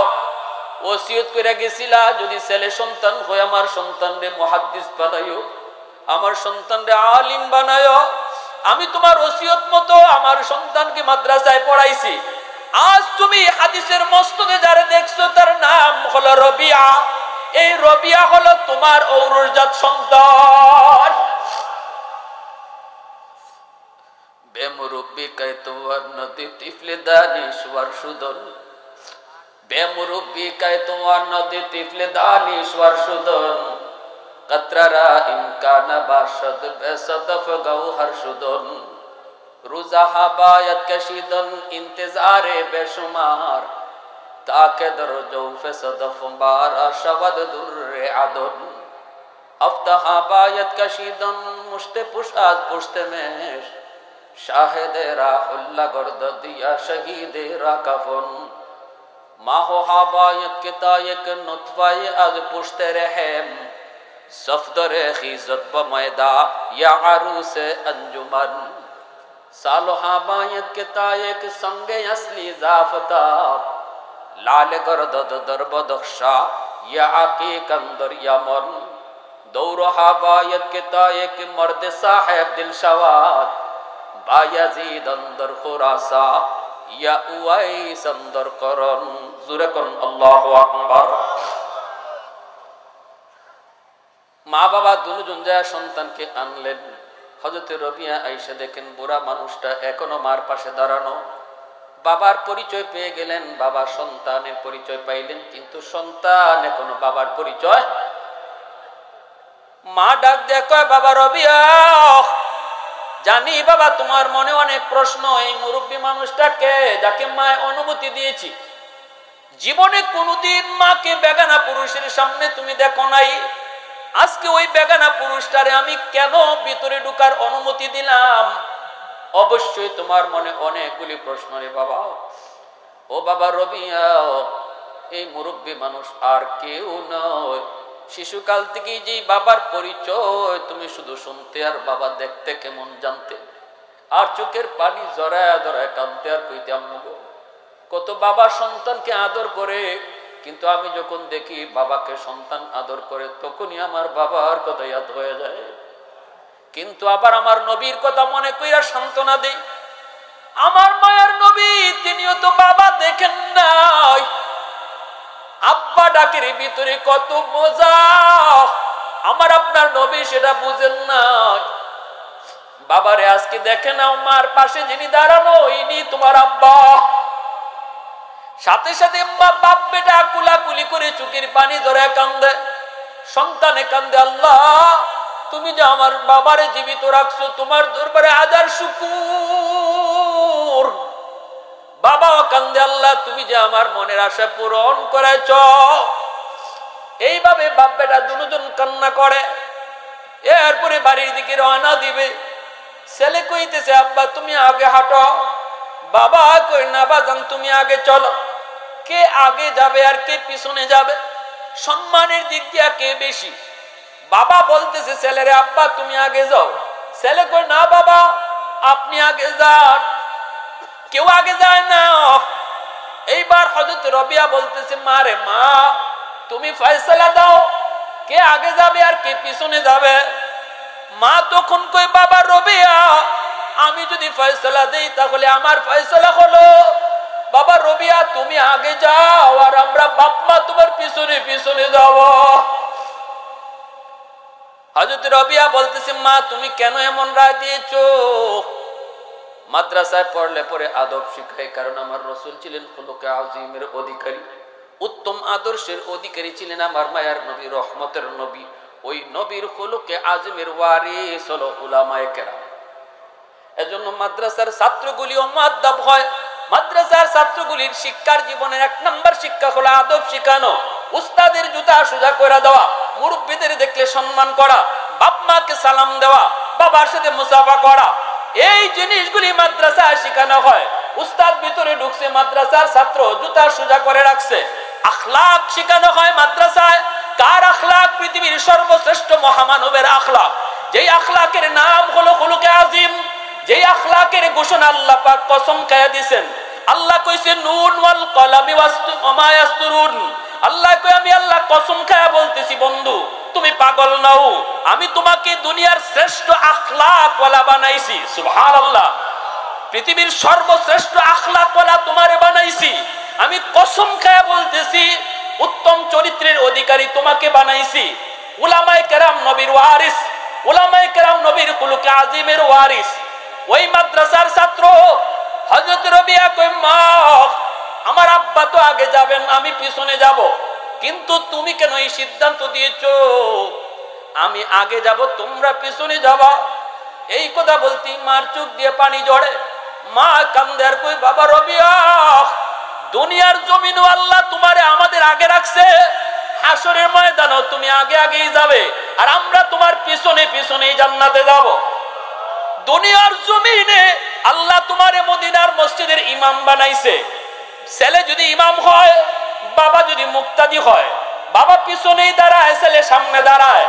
[SPEAKER 1] ওসিয়ত করে গেছিলা যদি ছেলে সন্তান হয় আমার সন্তানরে মুহাদ্দিস বানাইও, আমার সন্তানরে আলিম বানাইও। আমি তোমার ওসিয়ত মতো আমার সন্তানকে মাদ্রাসায় পড়াইছি। আজ তুমি হাদিসের মসনদে যারা দেখছো তার নাম হলো রবিয়া। এই রবিয়া হলো তোমার ঔরসজাত সন্তান। বেমুরব্বি কায়তোয়ার নদী তিফলে দানিশওয়ার সুদন, বেমুরব্বি কায়তোয়ার নদী তিফলে দানিশওয়ার সুদন, কতরা ইমকান বাশদ বেসদফ গৌহর সুদন, রোজা হাবায়াত কশিদন ইন্তজারে বেশুমার, তাকে দর জৌফে সদফ বারা শবদ দুর্রে আদন, আফতাহা বায়াত কশিদন মুশতে পুশাদ পুশতে মেশ, শাহেদে রাহুল্লাহ গর্দ দিয়া শহীদে রা কাফন, माहो हाबायत के तायक नुतफाए आज पुश्ते रहेम सफदरे खिजत ब मैदा या आरूस अंजुमन सालो हाबायत के तायक संगे असली जाफता लाल गर्दद दरबदख्शा या आकीक अंदर यमन दौर हाबायत के तायक मर्द साहेब दिल शवाद बायजीद अंदर खुरासा या उवाइस अंदर करन जुरकन अल्लाहु আকবার। মা বাবা দুজন যায় সন্তানকে আনলেন। হযরত রবিয়া আয়েশা দেখেন বুড়া মানুষটা এখনো মার পাশে দাঁড়ানো। বাবার পরিচয় পেয়ে গেলেন, বাবা সন্তানের পরিচয় পাইলেন, কিন্তু সন্তান এখনো বাবার পরিচয়। মা ডাক দিয়ে কয়, বাবা রবিয়া, জানি বাবা তোমার মনে অনেক প্রশ্ন। এই মুরব্বী মানুষটাকে যাকে মায় অনুমতি দিয়েছি, জীবনে কোনোদিন মাকে বেগানা পুরুষের সামনে তুমি দেখো নাই। আজকে ওই বেগানা পুরুষটারে আমি কেন ভিতরে ঢোকার অনুমতি দিলাম? অবশ্যই তোমার মনে অনেকগুলি প্রশ্ন রে বাবা। ও বাবা রবিয়া, এই মুরব্বী মানুষ আর কেউ নয়, শিশুকাল থেকে যে বাবার পরিচয় তুমি শুধু শুনতে আর বাবা দেখতে কেমন জানতে, আর চোখের পানি জড়ায় জড়ায় কাঁদতে আর কইতে আম্মু গো, কত বাবা সন্তানকে আদর করে, কিন্তু আমি যখন দেখি বাবাকে সন্তান আদর করে তখনই আমার বাবার কথা ইয়াদ হয়ে যায়। কিন্তু আবার আমার নবীর কথা মনে কইরা সান্ত্বনা দেই। আমার মায়ের নবী তিনিও তো বাবা দেখেন নাই, আব্বা ডাকের ভিতরে কত মজা, আমার আপনার নবী সেটা বুঝেন না। বাবারে আজকে দেখে নাও, মার পাশে যিনি দাঁড়ানো ইনি তোমার আব্বা। সাথে সাথে বাপ বেটা কুলাকুলি করে চোখের পানি ধরে কান্দে, সন্তানে কান্দে, আল্লাহ তুমি যে আমার বাবারে জীবিত রাখছো, তোমার দরবারে হাজার শুকুর। বাবাও কান্দে, আল্লাহ তুমি যে আমার মনের আশা পূরণ করেছ। এইভাবে বাপ বেটা দুজন কান্না করে। এরপরে বাড়ির দিকে রওনা দিবে। ছেলে কইতেছে, আব্বা তুমি আগে হাঁটো। বাবা কই, না বাজান তুমি আগে চলো। কে আগে যাবে আর কে পিছনে যাবে? সম্মানের দিক দিয়ে কে বেশি? বাবা বলতেছে ছেলেরে, আব্বা তুমি আগে যাও। ছেলে কই, না বাবা আপনি আগে যান। কেউ আগে যায় না। এইবার হযরত রবিয়া বলতেছে, মা রে মা, তুমি ফয়সালা দাও, কে আগে যাবে আর কে পিছনে যাবে? মা তখন কই, বাবা রবিয়া, আমি যদি ফয়সালা দেই তাহলে আমার ফয়সালা হলো। বাবা রবিয়া তুমি আগে যাও, আর আমরা বাপ মা তোমার পিছনে পিছনে যাব। হযরত রবিয়া বলতেছে, মা তুমি কেন এমন রায় দিয়েছো? মাদ্রাসায় পড়লে পরে আদব শিখায়, কারণ আমার রাসূল ছিলেন খুলুকে আযীমের অধিকারী, উত্তম আদর্শের অধিকারী ছিলেন আমার মায়ার নবী, রহমতের নবী। ওই নবীর খুলুকে আযীমের ওয়ারিস হলো উলামায়ে কেরাম। এজন্য মাদ্রাসার ছাত্রগুলিও মুআদ্দাব হয়। মাদ্রাসার ছাত্রগুলির শিক্ষার জীবনের 1 নম্বর শিক্ষা হলো আদব শিখানো, উস্তাদের জুতা সোজা করে দেওয়া, মুরব্বিদের দেখলে সম্মান করা, বাপ মাকে সালাম দেওয়া, বাবার সাথে মুসাফা করা। এই জিনিসগুলি মাদ্রাসায় শেখানো হয়। উস্তাদ ভিতরে ঢুকছে, মাদ্রাসার ছাত্র জুতা সোজা করে রাখছে। আখলাক শেখানো হয় মাদ্রাসায়। কার আখলাক? পৃথিবীর সর্বশ্রেষ্ঠ মহামানবের আখলাক, যেই আখলাকের নাম হলো খুলুকে আযীম, যেই আখলাকের ঘোষণা আল্লাহ পাক কসম খায়া দিবেন। আল্লাহ কইছে, নুন ওয়াল কলামি ওয়ামা ইয়াসতুরুন। আল্লাহ কই, আমি আল্লাহ কসম খায়া বলতেছি বন্ধু, তুমি পাগল নাও, আমি তোমাকে দুনিয়ার শ্রেষ্ঠ আখলাক ওয়ালা বানাইছি। সুবহানাল্লাহ, পৃথিবীর সর্বশ্রেষ্ঠ আখলাক ওয়ালা তোমারে বানাইছি। আমি কসম খায়া বলতেছি, উত্তম চরিত্রের অধিকারী তোমাকে বানাইছি। উলামায়ে কেরাম নবীর ওয়ারিস, উলামায়ে কেরাম নবীর খুলুকে আযীমের ওয়ারিস। ওই মাদ্রাসার ছাত্র হযরত রবিয়া কই, মা আমার আব্বা তো আগে যাবেন, আমি পিছনে যাব, কিন্তু তুমি কেন এই সিদ্ধান্ত দিয়েছো আমি আগে যাব তোমরা পিছনে যাবা? এই কথা বলতেই মার চোখ দিয়ে পানি ঝরে। মা কান্দে আর কই, বাবা রবিয়া, দুনিয়ার জমিনও আল্লাহ তোমারে আমাদের আগে রাখছে, হাসরের ময়দানও তুমি আগে আগেই যাবে, আর আমরা তোমার পিছনে পিছনেই জান্নাতে যাব। দুনিয়ার জমিনে আল্লাহ তোমারে মদিনার মসজিদের ইমাম বানাইছে, ছেলে যদি ইমাম হয়, বাবা যদি মুক্তাদি হয়, বাবা পিছনেই দাঁড়ায়, ছেলে সামনে দাঁড়ায়।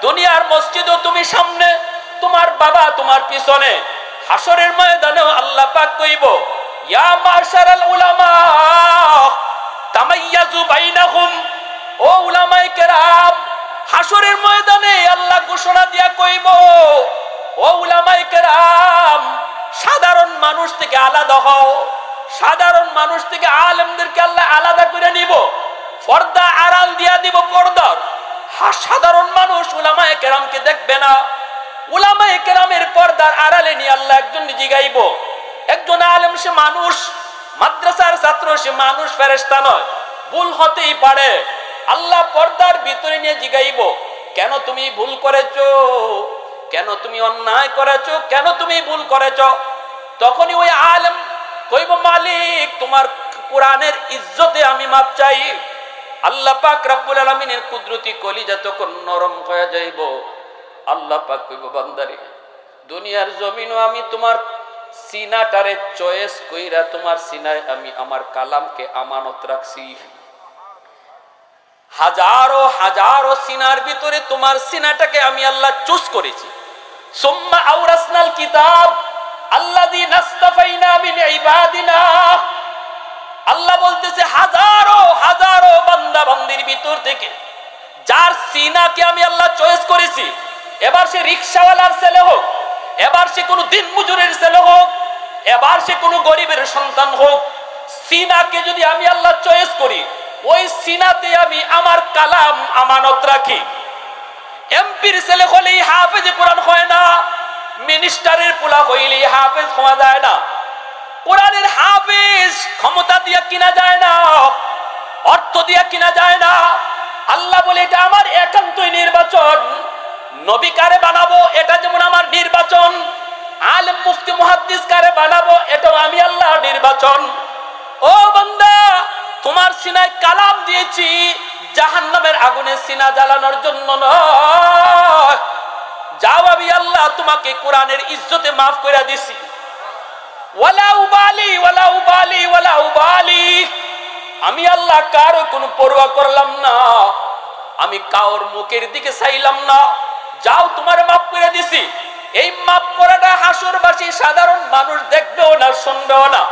[SPEAKER 1] দুনিয়ার মসজিদও তুমি সামনে, তোমার বাবা তোমার পিছনে। হাসরের ময়দানেও আল্লাহ পাক কইব, ইয়া মাশারাল উলামা তামাইয়াজু বাইনাহুম, ও উলামায়ে কেরাম। হাসরের ময়দানে আল্লাহ ঘোষণা দিয়া কইব, ও উলামায়ে কেরাম, সাধারণ মানুষ থেকে আলাদা হও। সাধারণ মানুষ থেকে আলেমদেরকে আল্লাহ আলাদা করে নিব, পর্দা আড়াল দিয়া দিব পর্দার। সাধারণ মানুষ উলামায়ে কেরামকে দেখবে না। উলামায়ে কেরামের পর্দার আড়ালে নিয়ে আল্লাহ একজন জিগাইব, একজন আলেম সে মানুষ, মাদ্রাসার ছাত্র সে মানুষ, ফেরেশতা নয়, ভুল হতেই পারে। আল্লাহ পর্দার ভিতরে নিয়ে জিগাইব, কেন তুমি ভুল করেছো, কেন তুমি অন্যায় করেছো, কেন তুমি ভুল করেছো? তখনই ওই আলেম কইব, মালিক তোমার কোরআনের ইজ্জতে আমি মাপ চাই। আল্লাহ পাক রব্বুল আলামিনের কুদরতি কলিজা তখন নরম হয়ে যাইব। আল্লাহ পাক কইব, বান্দারে, দুনিয়ার জমিনও আমি তোমার সিনাটারে চয়েস কইরা তোমার সিনায় আমি আমার কালামকে আমানত রাখছি। হাজারো হাজারো সিনার ভিতরে তোমার সিনাটাকে আমি আল্লাহ চুজ করেছি। সুম্মা আওরাসনাল কিতাব আল্লাযী নাসতাফাইনা মিন ইবাদিনা। আল্লাহ বলতেছে, হাজারো হাজারো বান্দা বান্দির ভিতর থেকে যার সিনাকে আমি আল্লাহ চয়েস করেছি, এবার সে রিকশাওয়ালার ছেলে হোক, এবার সে কোনো দিন মজুরের ছেলে হোক, এবার সে কোনো গরিবের সন্তান হোক, সিনাকে যদি আমি আল্লাহ চয়েস করি, ওই সিনাতে আমি আমার কালাম আমানত রাখি। এমপির ছেলে হলেই হাফেজ কোরআন হয় না, মিনিস্টারের পোলা হইলেই হাফেজ হওয়া যায় না। কোরআনের হাফেজ ক্ষমতা দিয়া কিনা যায় না, অর্থ দিয়া কিনা যায় না। আল্লাহ বলে, এটা আমার একান্তই নির্বাচন। নবী কারে বানাবো, এটা যেমন আমার নির্বাচন। আলেম মুফতি মুহাদ্দিস কারে বানাবো, এটাও আমি আল্লাহ নির্বাচন। ও বান্দা, তোমার সিনায় কালাম দিয়েছি জাহান্নামের আগুনে সিনা জ্বালানোর জন্য নয়। যাও, আমি আল্লাহ তোমাকে কোরআনের ইজ্জতে মাফ করে দিছি। ওয়ালা উবালি ওয়ালা উবালি ওয়ালা উবালি, আমি আল্লাহ কারো কোনো পরোয়া করলাম না, আমি কারোর মুখের দিকে চাইলাম না। যাও, তোমার মাফ করে দিছি। এই মাফ করাটা হাসরবাসী সাধারণ মানুষ দেখবেও না, শুনবেও না।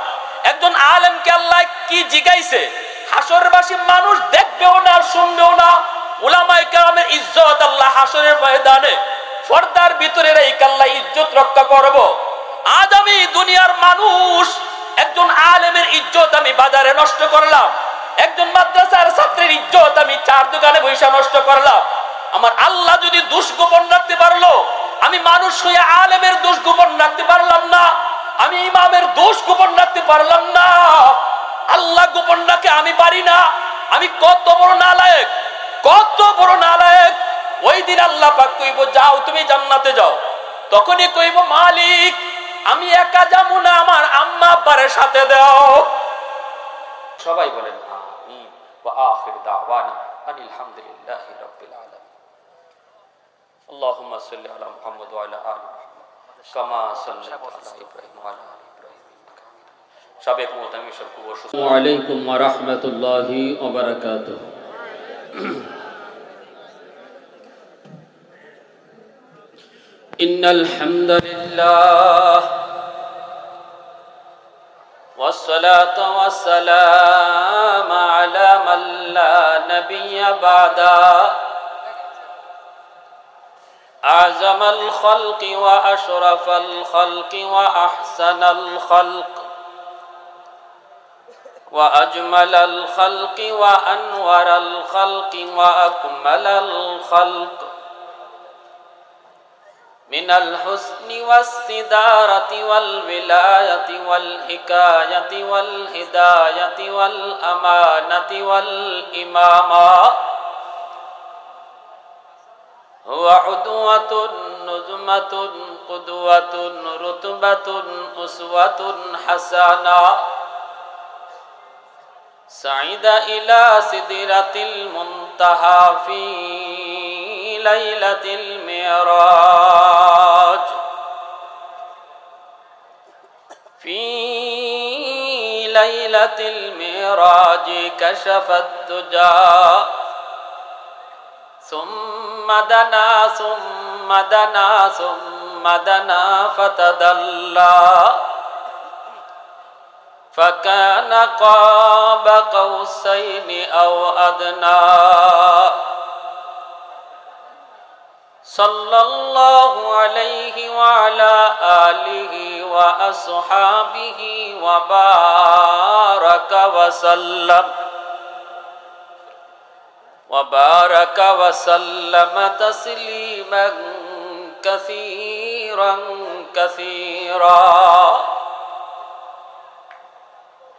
[SPEAKER 1] একজন আলেমকে আল্লাহ কি জিগাইছে, হাসরবাসী মানুষ দেখবেও না, শুনবেও না। উলামায়ে কেরামের ইজ্জত আল্লাহ হাসরের ময়দানে পর্দার ভিতরে রেখে আল্লাহ ইজ্জত রক্ষা করব। আজ আমি দুনিয়ার মানুষ, একজন আলেমের ইজ্জত আমি বাজারে নষ্ট করলাম, একজন মাদ্রাসার ছাত্রের ইজ্জত আমি চার দোকানে বৈশা নষ্ট করলাম। আমার আল্লাহ যদি দোষ গোপন রাখতে পারলো, আমি মানুষ হয়ে আলেমের দোষ গোপন রাখতে পারলাম না, আমি ইমামের দোষ গোপন রাখতে পারলাম না। আল্লাহ গোপন রাখে, আমি পারি না। আমি কত বড় নালায়েক, কত বড় নালায়েক। ওই দিন আল্লাহ পাক কইব, যাও তুমি জান্নাতে যাও। তখনই কইব, মালিক আমি একা যাবো না, আমার আম্মা আব্বার সাথে দাও। সবাই বলেন আমিন। ওয়া আখির দাওয়ানা আনিল হামদুলিল্লাহি রাব্বিল আলামিন। আল্লাহুম্মা সাল্লি আলা মুহাম্মাদ ওয়া আলা আলি মুহাম্মাদ কামা সাল্লাইতা আলা ইব্রাহিম ওয়া আলা আলি ইব্রাহিম ইন্নাকা হামিদুম মাজিদ। সাবেক মুহতামিম সবকু আসসালামু আলাইকুম ওয়া রাহমাতুল্লাহি ওয়া বারাকাতুহু। ইন্নাল হামদুলিল্লাহ والصلاة والسلام على من لا نبي بعده أعظم الخلق وأشرف الخلق وأحسن الخلق وأجمل الخلق وأنور الخلق وأكمل الخلق من الحسن والسدارة والولاية والحكاية والهداية والأمانة والإمامة هو عدوة نزمة قدوة رتبة أسوة حسنة سعيد إلى سدرة المنتهى في ليلة المعراج في ليلة المعراج كشف الدجى ثم دنا ثم دنا ثم دنا فتدلى فكان قاب قوسين أو أدنى صلى الله عليه وعلى آله وأصحابه وبارك وسلم تسليما كثيرا كثيرا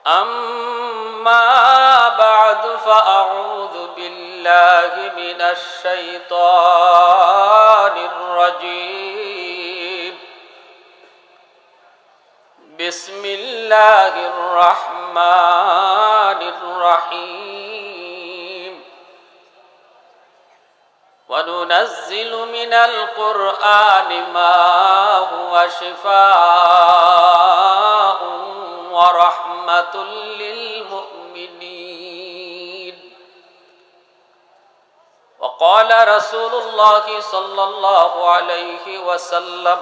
[SPEAKER 1] أما بعد فأعوذ بالله من الشيطان الرجيم بسم الله الرحمن الرحيم وننزل من القرآن ما هو شفاء ورحمة للمؤمنين وقال رسول الله صلى الله عليه وسلم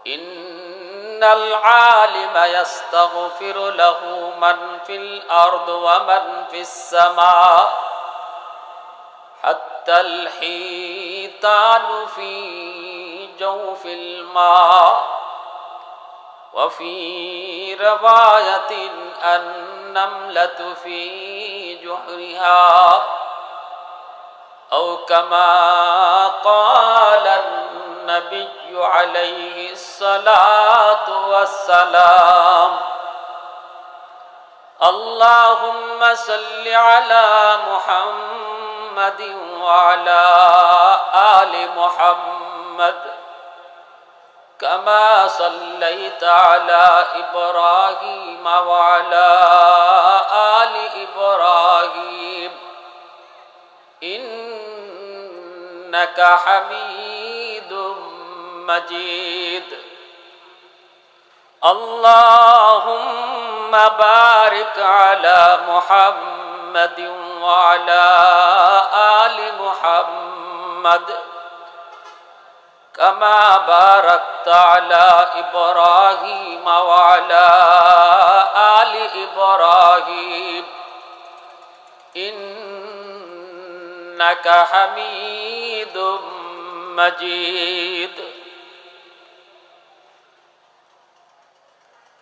[SPEAKER 1] إن العالم يستغفر له من في الأرض ومن في السماء حتى الحيتان في جوف الماء وفي رواية النملة في جحرها أو كما قال النبي عليه الصلاة والسلام اللهم صل على محمد وعلى آل محمد كما صليت على إبراهيم وعلى آل إبراهيم إنك حميد مجيد اللهم بارك على محمد وعلى آل محمد كما باركت على إبراهيم وعلى آل إبراهيم إنك حميد مجيد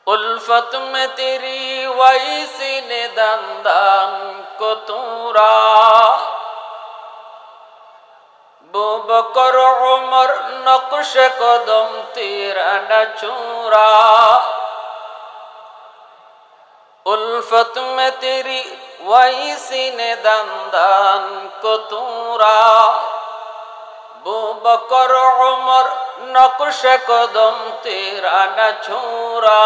[SPEAKER 1] उल्फत में तेरी वैसी ने दंदान को तूरा बुबकर उमर नक्श कदम तेरा न छूरा उल्फत में तेरी वैसी ने दंदान को तूरा बुबकर उमर नक्श कदम तेरा न छूरा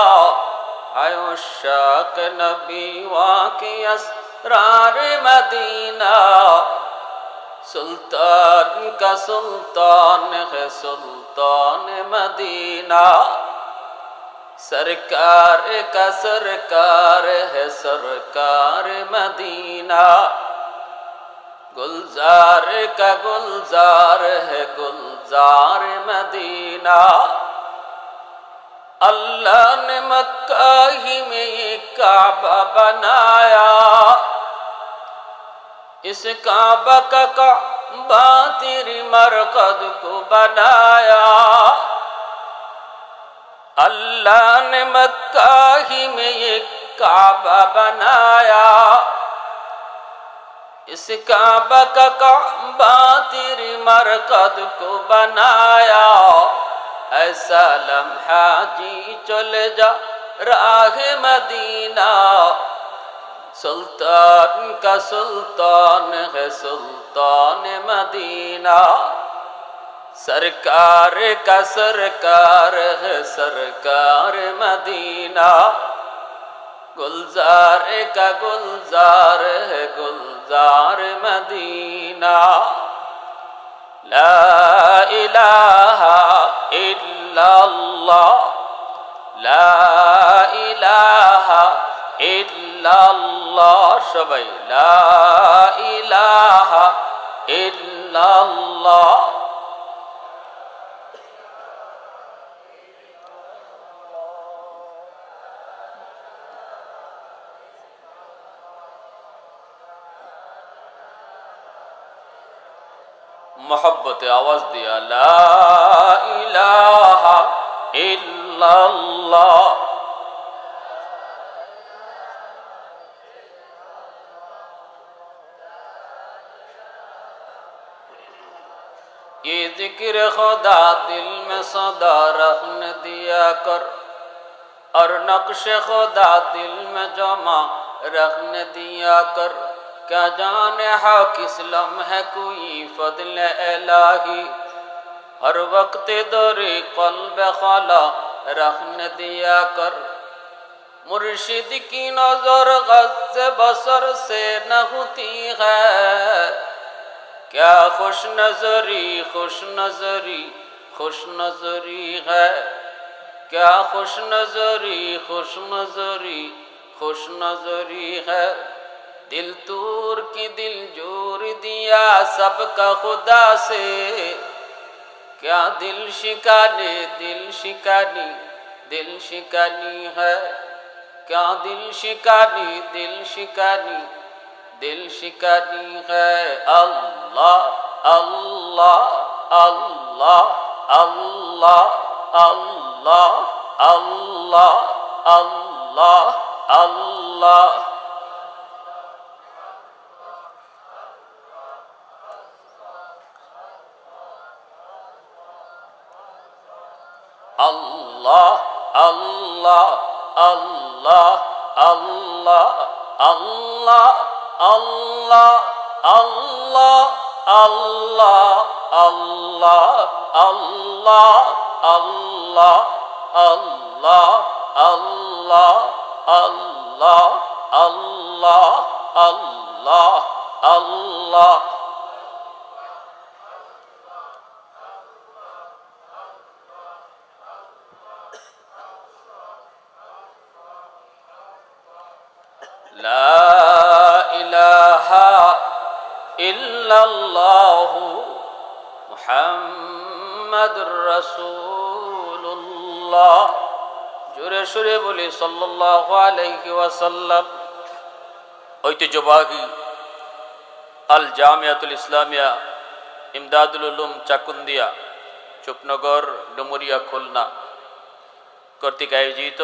[SPEAKER 1] आयुष्क नबी वाकी असरार मदीना सुल्तान का सुल्तान है सुल्तान मदीना सरकार का सरकार है सरकार मदीना गुलजार का गुलजार है गुलजार मदीना अल्लाह ने मक्का ही में ये काबा बनाया इस काबा का काबा तेरी मरकद को बनाया अल्लाह ने मक्का ही में ये काबा बनाया इस काबा का काबा तेरी मरकद को बनाया ऐसा लम्हा जी चले जा राह मदीना सुल्तान का सुल्तान है सुल्तान मदीना सरकार का सरकार है सरकार मदीना गुलजार का गुलजार है गुलजार मदीना ला इलाहा इल्लल्लाह ला इलाहा ইল্লাল্লাহ, সবাই লা ইলাহা ইল্লাল্লাহ। मोहब्बत आवाज दिया ला इलाहा इल्लल्लाह। ये जिक्र खुदा दिल में सदा रखने दिया कर, और नक्श खुदा दिल में जमा रखने दिया कर। क्या जाने हा किस लम्हे कोई फضل इलाही, हर वक्त दौरे क़ल्ब ख़ला रखने दिया कर। मुर्शिद की नजर गज़ बसर से न होती है, क्या खुश नजरी खुश नजरी खुश नजरी है। क्या खुश नजरी खुश नजरी खुश नजरी है। दिल तूर की दिल जोर दिया सबका खुदा से, क्या दिल शिकानी दिल शिकानी है। क्या दिल शिकानी दिल शिकानी है। अल्लाह अल्लाह अल्लाह अल्लाह अल्लाह अल्लाह अल्लाह अल्लाह। अल्लाह अल्लाह अल्लाह अल्लाह अल्लाह अल्लाह अल्लाह अल्लाह अल्लाह अल्लाह अल्लाह अल्लाह अल्लाह अल्लाह अल्लाह अल्लाह अल्लाह। ला इलाहा इल्लल्लाहु मुहम्मदुर रसूलुल्लाह। जोरे सुरे बोले सल्लल्लाहु अलैहि वसल्लम। ঐতিহ্যবাহী আল জামিয়াতুল ইসলামিয়া ইমদাদুল উলুম চাকুন্দিয়া চুপনগর ডুমুরিয়া খুলনা কর্তৃক আয়োজিত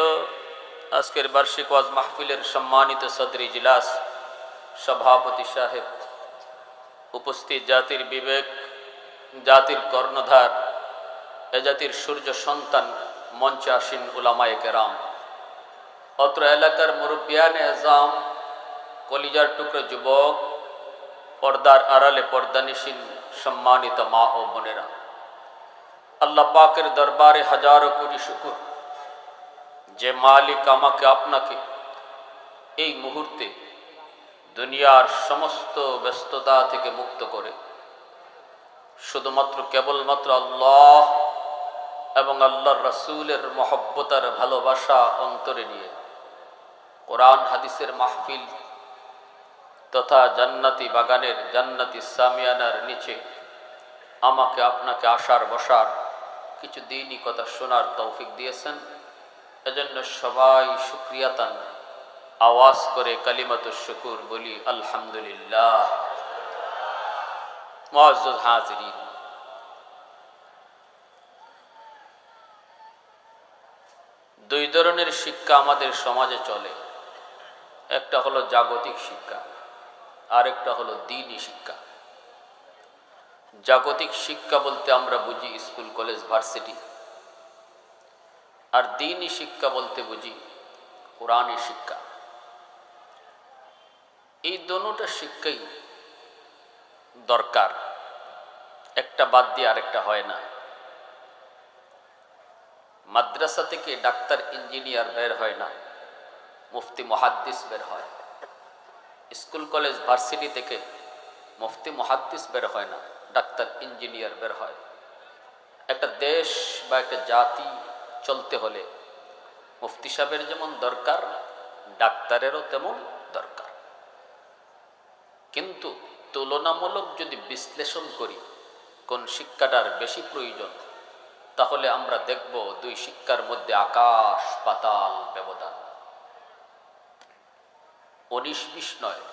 [SPEAKER 1] আজকের বার্ষিক ওয়াজ মাহফিলের সম্মানিত সদর ইজলাস, সভাপতি সাহেব, উপস্থিত জাতির বিবেক, জাতির কর্ণধার, এ জাতির সূর্য সন্তান, মঞ্চে আসীন উলামায়ে কেরাম, অত্র এলাকার মুরব্বিয়ানে আযম, কলিজার টুকরো যুবক, পর্দার আড়ালে পর্দানিশীন সম্মানিত মা ও বোনেরা, আল্লাহ পাকের দরবারে হাজারো কোটি শুকর যে মালিক আমাকে আপনাকে এই মুহূর্তে দুনিয়ার সমস্ত ব্যস্ততা থেকে মুক্ত করে শুধুমাত্র কেবলমাত্র আল্লাহ এবং আল্লাহর রাসূলের মহব্বত আর ভালোবাসা অন্তরে নিয়ে কোরআন হাদিসের মাহফিল তথা জান্নাতি বাগানের জান্নাতি সামিয়ানার নিচে আমাকে আপনাকে আসার বসার কিছু দিনই কথা শোনার তৌফিক দিয়েছেন। এজন্য সবাই শুকরিয়াতান আওয়াজ করে কালিমাতুশ শুকুর বলি আলহামদুলিল্লাহ। মুআজ্জাজ হাজিরিন, দুই ধরনের শিক্ষা আমাদের সমাজে চলে। একটা হলো জাগতিক শিক্ষা, আরেকটা হলো দ্বীনি শিক্ষা। জাগতিক শিক্ষা বলতে আমরা বুঝি স্কুল কলেজ ভার্সিটি, আর দ্বীনি শিক্ষা বলতে বুঝি কোরআনী শিক্ষা। এই দোনোটা শিক্ষাই দরকার, একটা বাদ দিয়ে আরেকটা হয় না। মাদ্রাসা থেকে ডাক্তার ইঞ্জিনিয়ার বের হয় না, মুফতি মুহাদ্দিস বের হয়। স্কুল কলেজ ভার্সিটি থেকে মুফতি মুহাদ্দিস বের হয় না, ডাক্তার ইঞ্জিনিয়ার বের হয়। একটা দেশ বা একটা জাতি চলতে হলে মুফতি সাহেবের যেমন দরকার, ডাক্তারেরও তেমন দরকার। কিন্তু তুলনামূলক যদি বিশ্লেষণ করি কোন শিক্ষাটার বেশি প্রয়োজন, তাহলে আমরা দেখব দুই শিক্ষার মধ্যে আকাশ পাতাল ব্যবধান। 19-20 নয়,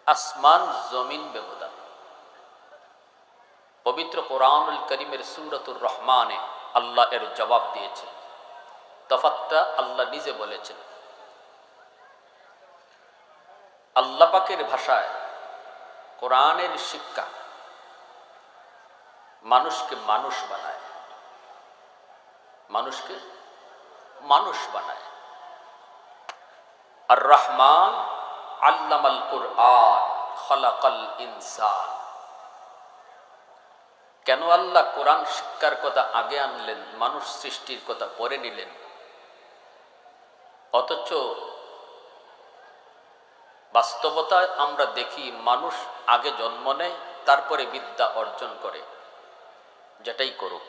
[SPEAKER 1] আসমান জমিন ব্যবধান। পবিত্র কোরআনুল কারীমের সূরাতুর রহমানে আল্লাহ এর জবাব দিয়েছেন। তফাৎটা আল্লাহ নিজে বলেছেন। আল্লাহ পাকের ভাষায় কোরআনের শিক্ষা মানুষকে মানুষ বানায়, মানুষকে মানুষ বানায়। আর রহমান আল্লামাল কুরআন খালাকাল ইনসান। কেন আল্লাহ কোরআন শিক্ষার কথা আগে আনলেন, মানুষ সৃষ্টির কথা পরে নিলেন? অথচ বাস্তবতায় আমরা দেখি মানুষ আগে জন্ম নেয়, তারপরে বিদ্যা অর্জন করে, যেটাই করুক।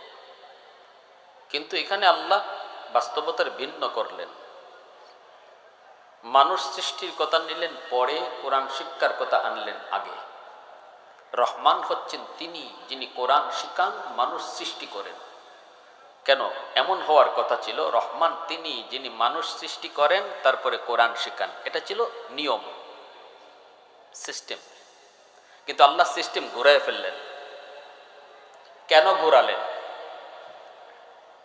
[SPEAKER 1] কিন্তু এখানে আল্লাহ বাস্তবতার ভিন্ন করলেন। মানুষ সৃষ্টির কথা নিলেন পরে, কোরআন শিক্ষার কথা আনলেন আগে। রহমান হচ্ছেন তিনি যিনি কোরআন শিখান, মানুষ সৃষ্টি করেন। কেন? এমন হওয়ার কথা ছিল, রহমান তিনি যিনি মানুষ সৃষ্টি করেন তারপরে কোরআন শিখান। এটা ছিল নিয়ম, সিস্টেম। কিন্তু আল্লাহ সিস্টেম ঘুরায় ফেললেন। কেন ঘুরালেন?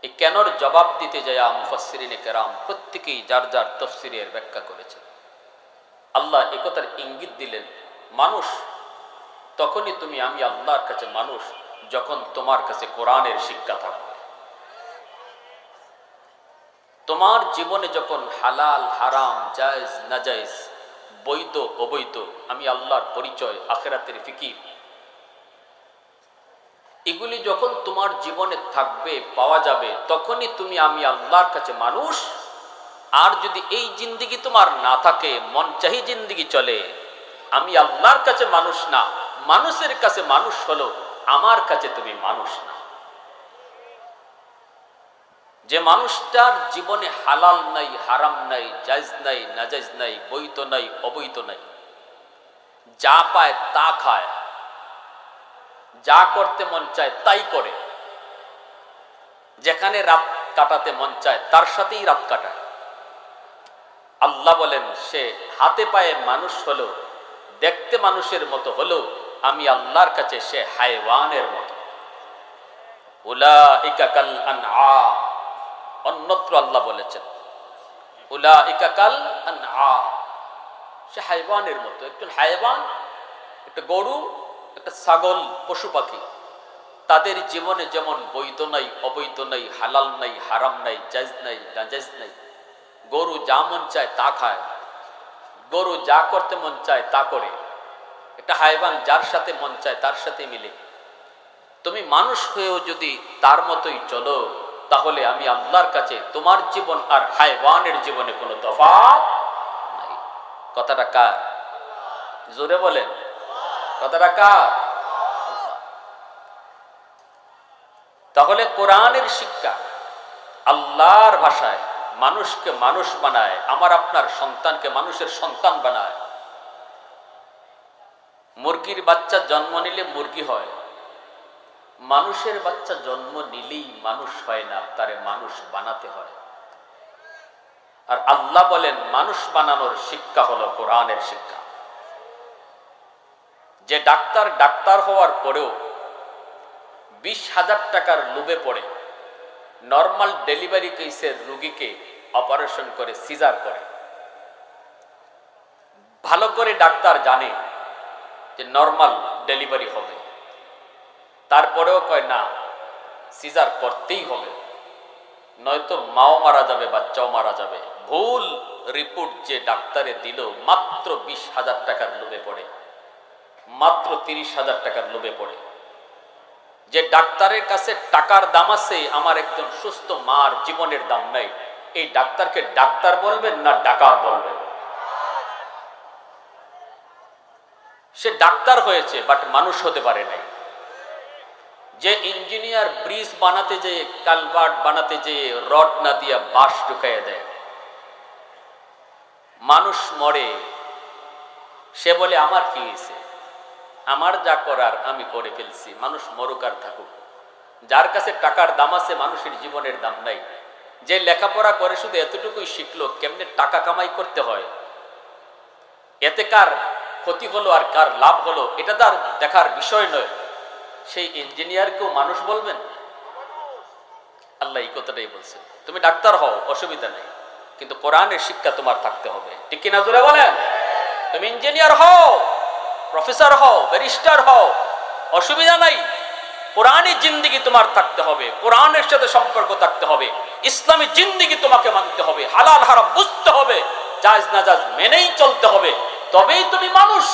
[SPEAKER 1] এই কেনর জবাব দিতে যায় মুফাসসিরিনে কেরাম প্রত্যেকেই যার যার তাফসীরের ব্যাখ্যা করেছেন। আল্লাহ একথার ইঙ্গিত দিলেন, মানুষ তখনই তুমি, আমি আল্লাহর কাছে মানুষ যখন তোমার কাছে কোরআনের শিক্ষা থাকবে। তোমার জীবনে যখন হালাল হারাম, জায়েজ নাজায়েজ, বৈধ অবৈধ, আমি আল্লাহর পরিচয়, আখিরাতের ফিকির, এগুলি যখন তোমার জীবনে থাকবে, পাওয়া যাবে, তখনই তুমি, আমি আল্লাহর কাছে মানুষ। আর যদি এই জিন্দেগি তোমার না থাকে, মন চাহি জিন্দেগি চলে, আমি আল্লাহর কাছে মানুষ না, মানুষের কাছে মানুষ হলো, আমার কাছে তুমি মানুষ না। যে মানুষটার জীবনে হালাল নাই, হারাম নাই, জায়েজ নাই, নাজায়েজ নাই, বৈধ নাই, অবৈধ নাই, যা পায় তা খায়, যা করতে মন চায় তাই করে, যেখানে রাত কাটাতে মন চায় তার সাথেই রাত কাটায়। আল্লাহ বলেন সে হাতে পায়ে মানুষ হলো, দেখতে মানুষের মতো হলো, আমি আল্লাহর কাছে সে হায়ওয়ানের মতো। উলাইকা কাল আনআম। অন্যত্র আল্লাহ বলেছেন উলাইকা কাল আনআম, সে হায়ওয়ানের মতো। একজন হায়ওয়ান, একটা গরু, একটা ছাগল, পশু পাখি, তাদের জীবনে যেমন বৈধ নাই, অবৈধ নাই, হালাল নাই, হারাম নাই, জায়েজ নাই, নাজায়েজ নাই। গরু যা মন চায় তা খায়, গরু যা করতে মন চায় তা করে। একটা হায়ওয়ান যার সাথে মন চায় তার সাথে মিলে। তুমি মানুষ হয়েও যদি তার মতোই চলো, তাহলে আমি আল্লাহর কাছে তোমার জীবন আর হায়ওয়ানের জীবনে কোনো তফাৎ নাই। কথাটা কার? জোরে বলেন, কথাটা কার? তাহলে কোরআনের শিক্ষা আল্লাহর ভাষায় মানুষকে মানুষ বানায়, আমার আপনার সন্তানকে মানুষের সন্তান বানায়। মুরগির বাচ্চা জন্ম নিলে মুরগি হয়, মানুষের বাচ্চা জন্ম নিলেই মানুষ হয় না, তারে মানুষ বানাতে হয়। আর আল্লাহ বলেন মানুষ বানানোর শিক্ষা হলো কোরআনের শিক্ষা। যে ডাক্তার ডাক্তার হওয়ার পরেও 20,000 টাকার লোভে পড়ে নর্মাল ডেলিভারি কেসের রোগীকে অপারেশন করে সিজার করে, ভালো করে ডাক্তার জানে যে নর্মাল ডেলিভারি হবে, তারপরেও কয় না, সিজার করতেই হবে, নয়তো মাও মারা যাবে, বাচ্চাও মারা যাবে। ভুল রিপোর্ট যে ডাক্তারে দিল, মাত্র 20,000 টাকার লোভে পড়ে, মাত্র 30,000 টাকার লোভে পড়ে। যে ডাক্তারের কাছে টাকার দাম আছে, আমার একজন সুস্থ মার জীবনের দাম নাই, এই ডাক্তারকে ডাক্তার বলবেন না ডাকাত বলবেন? সে ডাক্তার হয়েছে বাট মানুষ হতে পারে নাই। যে ইঞ্জিনিয়ার ব্রিজ বানাতে যেয়ে, কালভার্ট বানাতে যেয়ে রড না দিয়া বাঁশ ঢুকাইয়া দেয়, মানুষ মরে, সে বলে আমার কি হয়েছে, আমার যা করার আমি করে ফেলছি, মানুষ মরুক আর থাকুক। যার কাছে টাকার দাম আছে মানুষের জীবনের দাম নাই। যে লেখাপড়া করে শুধু এতটুকুই শিখলো কেমনে টাকা কামাই করতে হয়, এতে কার ক্ষতি হলো আর কার লাভ হলো এটা তার দেখার বিষয় নয়, সেই ইঞ্জিনিয়ারকেও মানুষ বলবেন? আল্লাহ এই কথাটাই বলছে, তুমি ডাক্তার হও অসুবিধা নেই, কিন্তু কোরআনের শিক্ষা তোমার থাকতে হবে। ঠিক কিনা জোরে বলেন? তুমি ইঞ্জিনিয়ার হও, প্রফেসর হও, ব্যারিস্টার হও, অসুবিধা নাই, কোরআনী জিন্দেগি তোমার থাকতে হবে, কোরআনের সাথে সম্পর্ক থাকতে হবে, ইসলামী জিন্দেগি তোমাকে মানতে হবে, হালাল হারাম বুঝতে হবে, জায়েজ নাজায়েজ মেনেই চলতে হবে, তবেই তুমি মানুষ।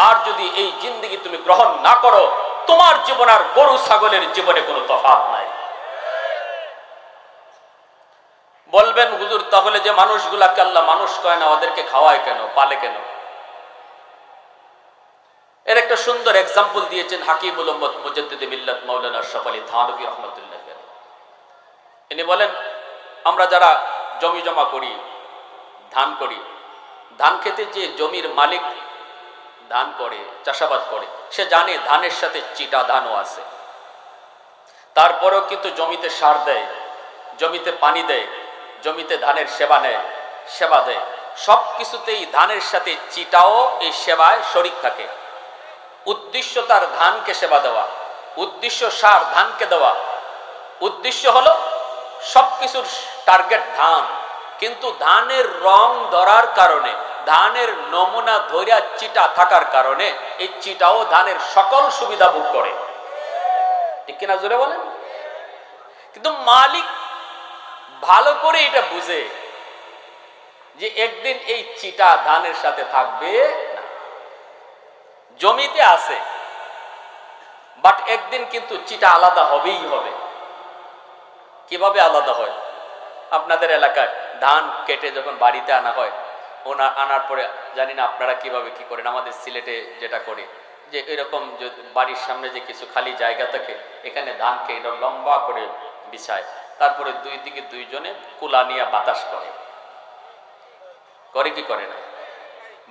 [SPEAKER 1] আর যদি এই জিন্দেগি তুমি গ্রহণ না করো, তোমার জীবন আর গরু ছাগলের জীবনে কোনো তফাৎ নাই। বলবেন হুজুর তাহলে যে মানুষগুলাকে আল্লাহ মানুষ কয় না, ওদেরকে খাওয়ায় কেন, পালে কেন? এর একটা সুন্দর এক্সাম্পল দিয়েছেন হাকিমুল উম্মত মুজাদ্দিদ মিল্লাত মাওলানা আশরাফ আলী থানভী রাহমাতুল্লাহ আলাইহি। ইনি বলেন, আমরা যারা জমি জমা করি, ধান করি, ধান খেতে যে জমির মালিক ধান করে, চাষাবাদ করে, সে জানে ধানের সাথে চিটা ধানও আছে, তারপরেও কিন্তু জমিতে সার দেয়, জমিতে পানি দেয়, জমিতে ধানের সেবা নেয়, সেবা দেয়, সব কিছুতেই ধানের সাথে চিটাও এই সেবায় শরিক থাকে। উদ্দেশ্য তার ধানকে সেবা দেওয়া, উদ্দেশ্য সার ধানকে দেওয়া, উদ্দেশ্য হলো সবকিছুর টার্গেট ধান, কিন্তু ধানের রং ধরার কারণে, ধানের নমুনা ধরিয়া চিটা থাকার কারণে এই চিটাও ধানের সকল সুবিধা ভোগ করে। ঠিক কিনা জোরে বলেন? কিন্তু মালিক ভালো করে এটা বুঝে যে একদিন এই চিটা ধানের সাথে থাকবে না, জমিতে আছে, বাট একদিন কিন্তু চিটা আলাদা হবেই হবে। কিভাবে আলাদা হয়? আপনাদের এলাকায় ধান কেটে যখন বাড়িতে আনা হয়, আনার পরে জানি না আপনারা কিভাবে কি করেন, আমাদের সিলেটে যেটা করে যে এরকম বাড়ির সামনে যে কিছু খালি জায়গা থাকে, এখানে ধানকে এটা লম্বা করে বিছায়, তারপরে দুই দিকে দুইজনে কুলা নিয়ে বাতাস করে, করে কি করে না?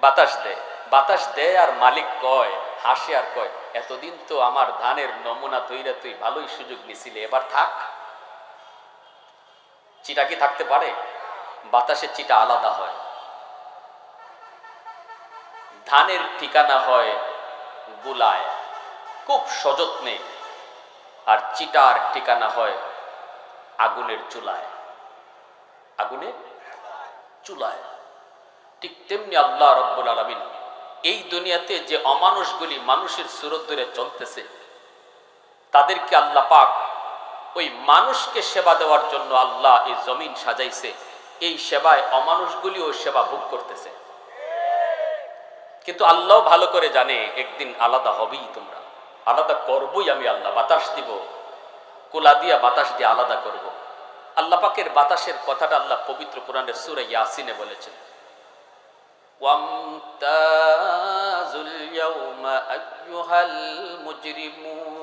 [SPEAKER 1] বাতাস দেয়, বাতাস দেয়, আর মালিক কয়, হাসে আর কয়, এতদিন তো আমার ধানের নমুনা ধইরা তুই ভালোই সুযোগ নিছিলে, এবার থাক। চিটা কি থাকতে পারে? বাতাসে চিটা আলাদা হয়। ধানের ঠিকানা হয় গুলায়, খুব সযত্নে, আর চিটার ঠিকানা হয় আগুনের চুলায়, আগুনের চুলায়। ঠিক তেমনি আল্লাহ রাব্বুল আলামিন এই দুনিয়াতে যে অমানুষগুলি মানুষের সুরত ধরে চলতেছে, তাদেরকে আল্লাহ পাক ওই মানুষকে সেবা দেওয়ার জন্য আল্লাহ এই জমিন সাজাইছে, এই সেবায় অমানুষগুলিও সেবা ভোগ করতেছে। কিন্তু আল্লাহ ভালো করে জানে একদিন আলাদা হবেই, তোমরা আলাদা করবই, আমি আল্লাহ বাতাস দিব, কোলা দিয়া বাতাস দিয়ে আলাদা করব। আল্লাহ পাকের বাতাসের কথাটা আল্লাহ পবিত্র কোরআনের সূরা ইয়াসিনে বলেছেন, ওয়ামতাজুল ইয়াউমা আইয়ুহাল মুজরিমুন